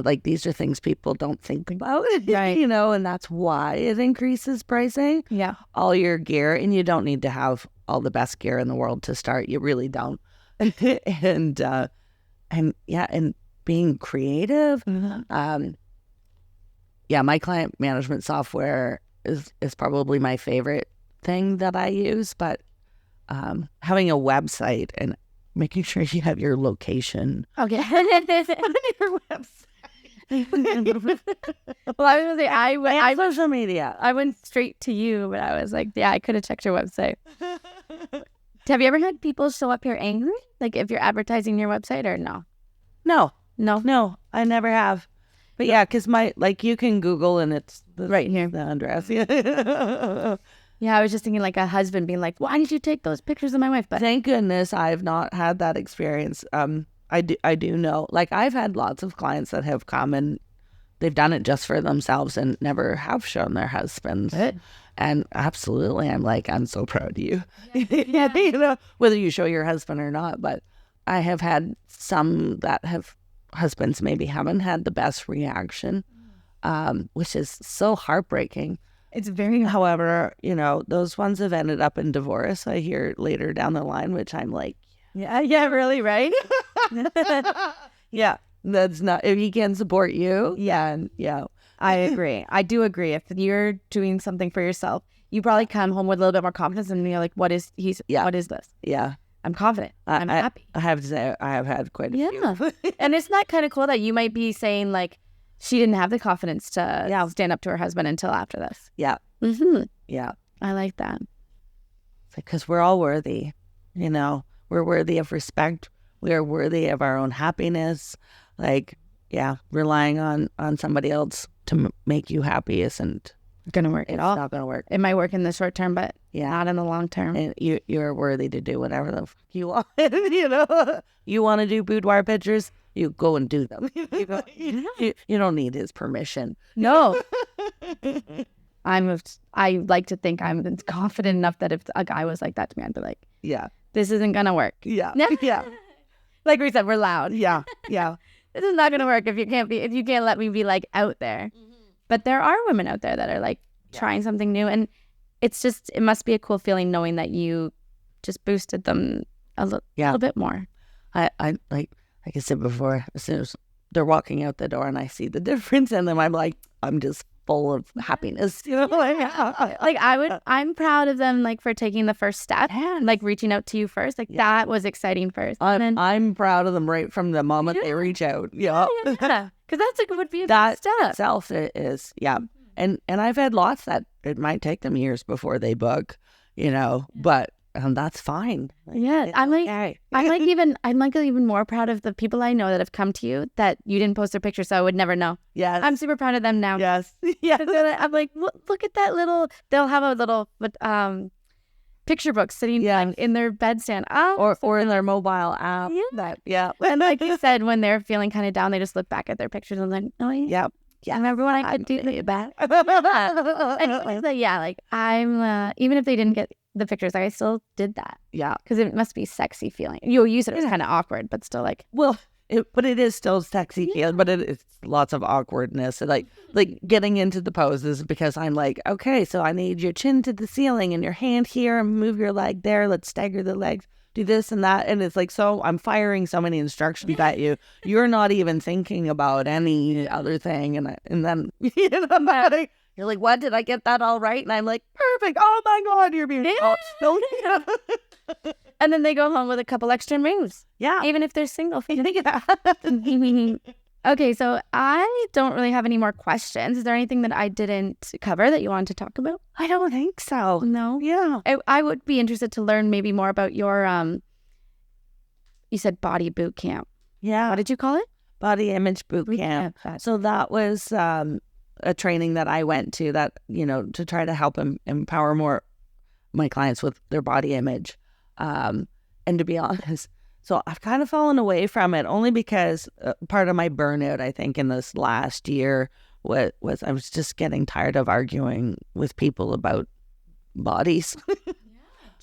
like these are things people don't think about, right? And that's why it increases pricing. Yeah, all your gear, and you don't need to have all the best gear in the world to start. You really don't. and being creative. My client management software is probably my favorite thing that I use, but having a website and making sure you have your location on your website. Well, I was gonna say I social media. I went straight to you, but I was like, I could have checked your website. Have you ever had people show up here angry, like if you're advertising your website, or no? No, I never have. But because you can Google and it's right here, the address. Yeah, I was just thinking like a husband being like, why did you take those pictures of my wife? But thank goodness I've not had that experience. I do know, like I've had lots of clients that have come and they've done it just for themselves and never have shown their husbands. And absolutely, I'm so proud of you. Whether you show your husband or not. But I have had some that have husbands maybe haven't had the best reaction, which is so heartbreaking. It's very, however, those ones have ended up in divorce. I hear later down the line, which I'm like, yeah, really, right? Yeah, that's not, if he can support you. Yeah. I agree. I do agree. If you're doing something for yourself, you probably come home with a little bit more confidence and you're like, what is this? Yeah. I'm confident. I'm happy. I have to say, I have had quite a few. And it's not kind of cool that you might be saying like, she didn't have the confidence to stand up to her husband until after this. Yeah. Mm-hmm. Yeah. I like that. Because we're all worthy, we're worthy of respect. We are worthy of our own happiness. Relying on somebody else to make you happy isn't going to work at all. It's not going to work. It might work in the short term, but not in the long term. And you're worthy to do whatever the fuck you want. You want to do boudoir pictures, you go and do them. You don't need his permission. No. I like to think I'm confident enough that if a guy was like that to me, I'd be like, this isn't going to work. Yeah. Like we said, we're loud. Yeah. This is not going to work if you can't let me be like out there. Mm-hmm. But there are women out there that are like trying something new, and it must be a cool feeling knowing that you just boosted them a little bit more. I like I said before, as soon as they're walking out the door and I see the difference in them, I'm like, I'm just full of happiness. I'm proud of them, like for taking the first step, like reaching out to you first. Like that was exciting first. I'm proud of them right from the moment they reach out. Yeah. Because would be a that step. Itself is, And I've had lots that it might take them years before they book, but and that's fine. Yeah, I'm like, okay. I'm like even more proud of the people I know that have come to you that you didn't post their picture, so I would never know. Yes. I'm super proud of them now. Yes. Yes. I'm like, look at that little. They'll have a little, picture book sitting in their bedstand. Or in their mobile app. Yeah. And like you said, when they're feeling kind of down, they just look back at their pictures and like, oh yeah. Yeah. Remember when I could do that? And yeah, like I'm even if they didn't get the pictures, I still did that. Yeah. Because it must be sexy feeling. You'll use it as kind of awkward, but still like. Well, but it is still sexy feeling, but it's lots of awkwardness. Like getting into the poses because I'm like, okay, so I need your chin to the ceiling and your hand here and move your leg there. Let's stagger the legs, do this and that. And it's like, so I'm firing so many instructions at you. You're not even thinking about any other thing. And then, you're like, what? Did I get that all right? And I'm like, perfect. Oh my God, you're beautiful. And then they go home with a couple extra moves. Yeah. Even if they're single. Okay, so I don't really have any more questions. Is there anything that I didn't cover that you wanted to talk about? I don't think so. No? Yeah. I would be interested to learn maybe more about your, you said body boot camp. Yeah. What did you call it? Body image boot camp. So that was a training that I went to that, to try to help empower more my clients with their body image. And to be honest, so I've kind of fallen away from it only because part of my burnout, I think, in this last year was I was just getting tired of arguing with people about bodies.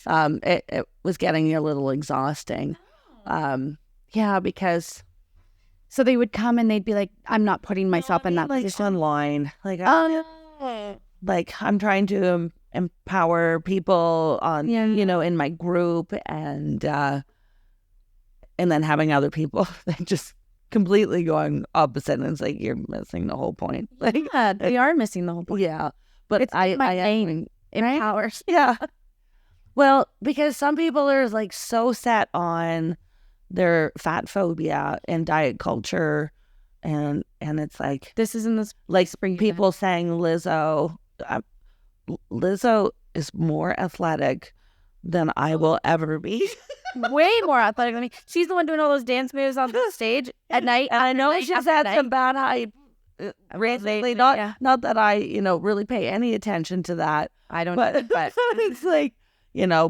It was getting a little exhausting. Because... So they would come and they'd be like, I'm not putting myself in that position. Online. Like I'm trying to empower people on, in my group and then having other people just completely going opposite. And it's like, you're missing the whole point. Like, yeah, they are missing the whole point. Yeah. But it's my aim. Empowers. Yeah. Well, because some people are like so set on their fat phobia and diet culture. And it's like, this isn't this like people saying Lizzo is more athletic than I will ever be. Way more athletic than me. She's the one doing all those dance moves on the stage at night. And I know she's had some bad hype recently. Not that I, really pay any attention to that. I don't but it's like,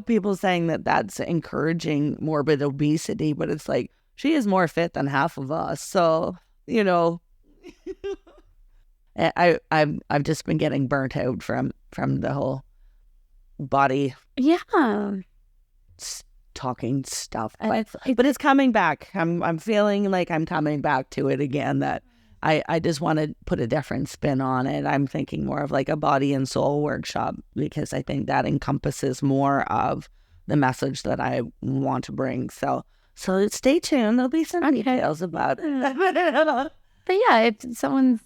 people saying that that's encouraging morbid obesity, but it's like, she is more fit than half of us. So, I've just been getting burnt out from the whole body talking stuff, but it's coming back. I'm feeling like I'm coming back to it again, that I just want to put a different spin on it. I'm thinking more of like a body and soul workshop, because I think that encompasses more of the message that I want to bring. So stay tuned. There'll be some details about it. But yeah, if someone's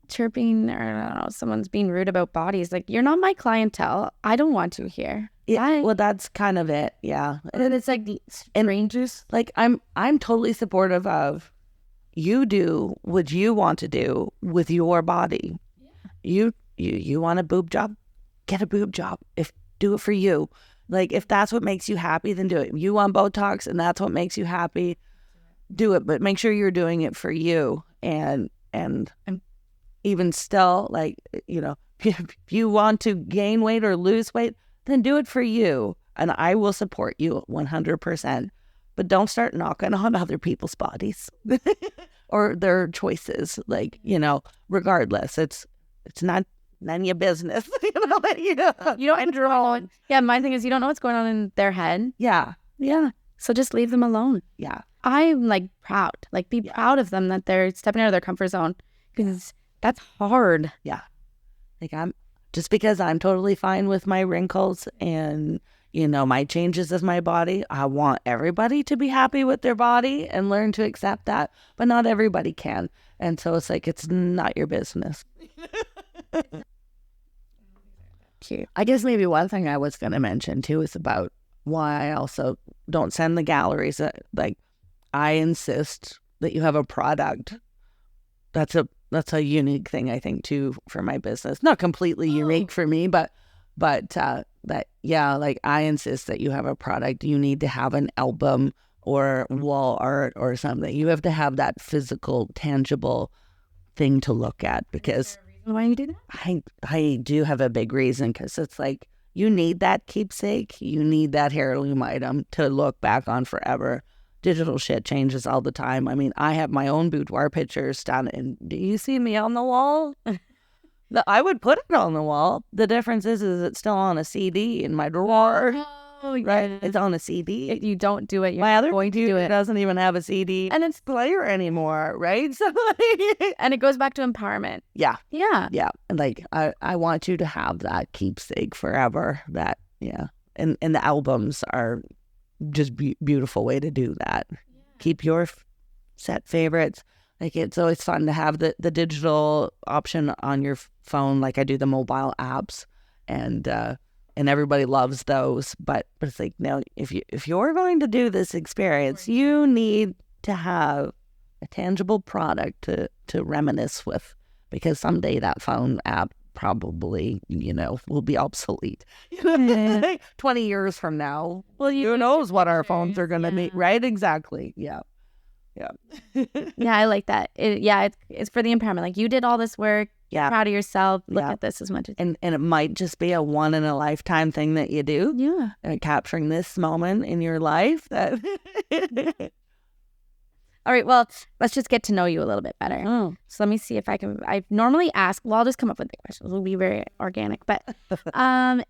chirping or I don't know, someone's being rude about bodies, like, you're not my clientele. I don't want to hear. Yeah, well, that's kind of it. Yeah, and it's like strangers. Like I'm totally supportive of you do what you want to do with your body. Yeah. You want a boob job, get a boob job. Do it for you. Like if that's what makes you happy, then do it. You want Botox and that's what makes you happy, do it. But make sure you're doing it for you. And even still, like, if you want to gain weight or lose weight, then do it for you. And I will support you 100%. But don't start knocking on other people's bodies or their choices. Like, regardless, it's not none of your business. You don't draw. Yeah, my thing is, you don't know what's going on in their head. Yeah. So just leave them alone. Yeah. I'm like proud. Like be proud of them that they're stepping out of their comfort zone, because that's hard. Yeah. Like just because I'm totally fine with my wrinkles and, my changes as my body, I want everybody to be happy with their body and learn to accept that. But not everybody can. And so it's like, it's not your business. Cute. I guess maybe one thing I was going to mention too is about why I also don't send the galleries. Like, I insist that you have a product. That's a unique thing, I think, too, for my business. Not completely unique for me, but that, yeah, like I insist that you have a product. You need to have an album or wall art or something. You have to have that physical, tangible thing to look at, because why you do that? I do have a big reason, because it's like you need that keepsake. You need that heirloom item to look back on forever. Digital shit changes all the time. I mean, I have my own boudoir pictures done, and do you see me on the wall? I would put it on the wall. The difference is it's still on a CD in my drawer. Oh, yeah. Right? It's on a CD. If you don't do it, you're My other going to do computer it. doesn't even have a CD And it's player anymore, right? So and it goes back to empowerment. yeah, Yeah. and like I want you to have that keepsake forever. That and the albums are just beautiful way to do that. Yeah. Keep your set favorites. Like it's always fun to have the digital option on your phone. Like I do the mobile apps, and everybody loves those. But it's like, now if you're going to do this experience, you need to have a tangible product to reminisce with, because someday that phone app probably will be obsolete. 20 years from now, well, who knows what our phones are going to be, right? Exactly. Yeah. Yeah, I like that. It's for the empowerment. Like, you did all this work. Yeah. Proud of yourself. Look at this as much as and it might just be a one in a lifetime thing that you do. Yeah. Capturing this moment in your life. That All right, well, let's just get to know you a little bit better. So let me see if I can. I normally ask, well, I'll just come up with the questions. We'll be very organic. But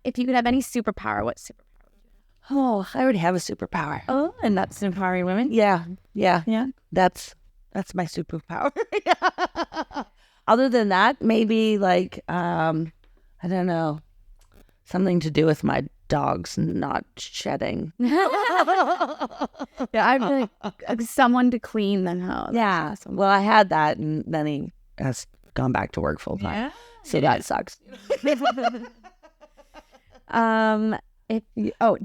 if you could have any superpower, what superpower? Oh, I already have a superpower. Oh, and that's empowering women? Yeah. That's my superpower. Other than that, maybe like I don't know, something to do with my dogs not shedding. Yeah, I really someone to clean the house. Yeah. Well, I had that, and then he has gone back to work full time. Yeah. So that sucks.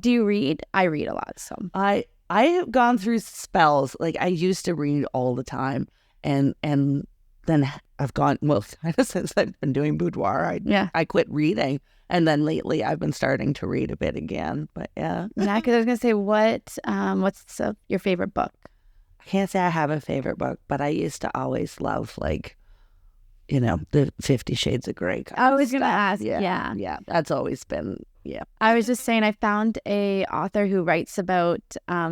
Do you read? I read a lot, so I have gone through spells. Like I used to read all the time, and then I've gone, well, since I've been doing boudoir, I quit reading, and then lately I've been starting to read a bit again. But yeah, because I was gonna say, what's your favorite book? I can't say I have a favorite book, but I used to always love the 50 Shades of Grey. I was gonna ask. Yeah, that's always been. Yeah. I was just saying, I found a author who writes about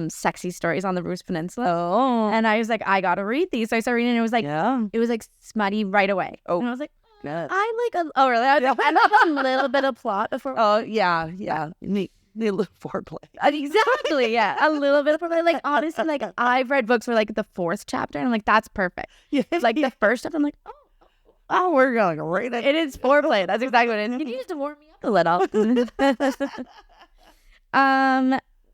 sexy stories on the Bruce Peninsula. Oh. And I was like, I gotta read these. So I started reading, and it was like smutty right away. Oh. And I was like, good. I like really? I love a little bit of plot before. Oh yeah. Need a little foreplay. Exactly, yeah. A little bit of foreplay. Like, honestly, like I've read books where like the fourth chapter, and I'm like, that's perfect. Yeah. Like the first chapter, I'm like, oh, we're going to read it. It is foreplay. That's exactly what it is. You need to warm me up a little.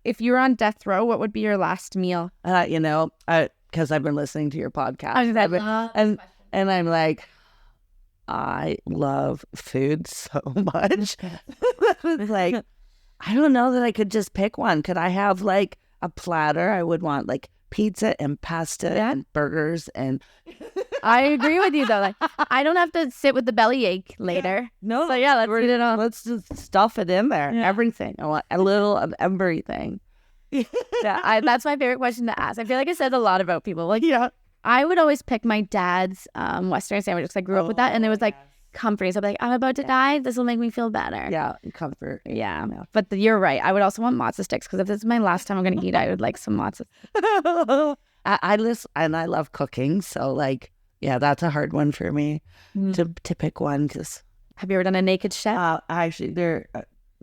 If you were on death row, what would be your last meal? Because I've been listening to your podcast. And I'm like, I love food so much. Like, I don't know that I could just pick one. Could I have like a platter? I would want like pizza and pasta and burgers, and I agree with you though. Like, I don't have to sit with the bellyache later. Yeah. No. So yeah, let's eat it all. Let's just stuff it in there. Yeah. Everything. I want a little of everything. That's my favorite question to ask. I feel like it says a lot about people. Like, yeah, I would always pick my dad's Western sandwich because I grew up with that, and it was like comforting. So I'm like, I'm about to die. This will make me feel better. Yeah, comfort. Yeah. But you're right. I would also want matzo sticks, because if this is my last time I'm going to eat, I would like some matzo. I love cooking, so like, yeah, that's a hard one for me to pick one. Cause have you ever done a naked chef? Actually,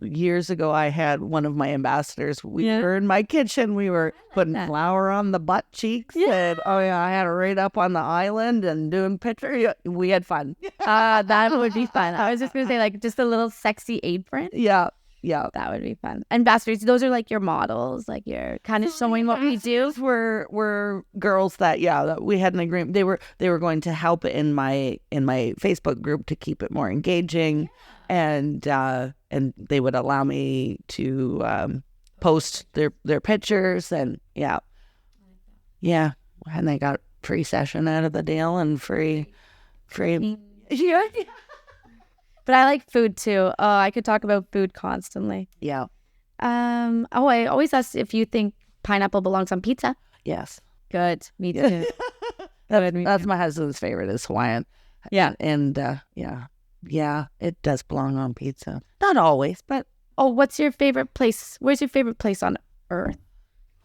years ago, I had one of my ambassadors. We were in my kitchen. We were putting flour on the butt cheeks. Yeah. And, I had her right up on the island and doing pictures. We had fun. That would be fun. I was just going to say, like, just a little sexy apron. Yeah. That would be fun. Ambassadors, those are like your models. Like, you're kind of showing what we do. Were girls that we had an agreement. They were going to help in my Facebook group to keep it more engaging. Yeah. And they would allow me to post their pictures, and yeah, and I got free session out of the deal and free. But I like food too. Oh, I could talk about food constantly. Yeah. Oh, I always ask if you think pineapple belongs on pizza. Yes. Good. Me too. That's my husband's favorite is Hawaiian. Yeah. And yeah, it does belong on pizza. Not always, but Oh, what's your favorite place? Where's your favorite place on earth?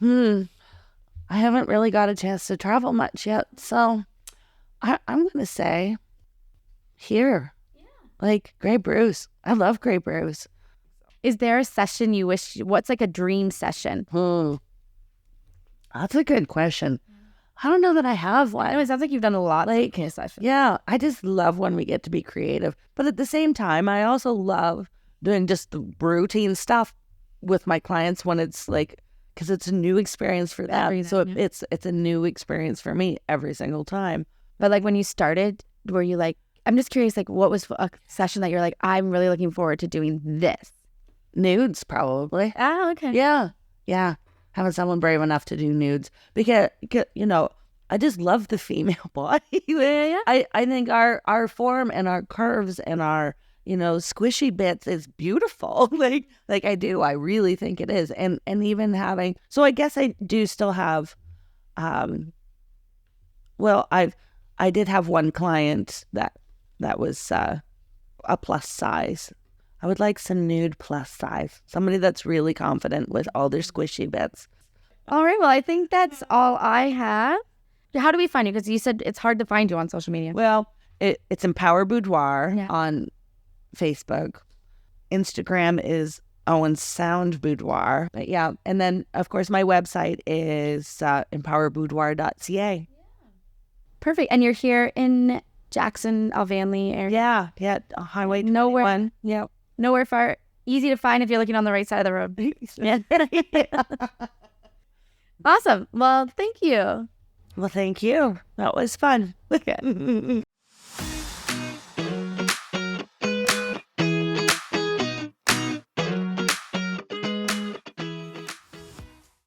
I haven't really got a chance to travel much yet. So I'm going to say here. Yeah. Like Grey Bruce. I love Grey Bruce. Is there a session you wish? What's like a dream session? That's a good question. I don't know that I have one. It sounds like you've done a lot like sessions. Yeah, I just love when we get to be creative. But at the same time, I also love doing just the routine stuff with my clients when it's like, because it's a new experience for them. So it's a new experience for me every single time. But like when you started, were you like, I'm just curious, like what was a session that you're like, I'm really looking forward to doing this? Nudes, probably. Oh, okay. Yeah. Having someone brave enough to do nudes because I just love the female body. Yeah. I think our form and our curves and our squishy bits is beautiful. like I do. I really think it is. And even having, so I guess I do still have. Well, I did have one client that was a plus size. I would like some nude plus size. Somebody that's really confident with all their squishy bits. All right. Well, I think that's all I have. How do we find you? Because you said it's hard to find you on social media. Well, it's Empower Boudoir on Facebook. Instagram is Owen's Sound Boudoir. But yeah. And then, of course, my website is empowerboudoir.ca. Perfect. And you're here in Jackson, Alvanley area? Yeah. Highway 21. Nowhere. Yeah. Nowhere far. Easy to find if you're looking on the right side of the road. Yeah. Awesome. Well, thank you. Well, thank you. That was fun.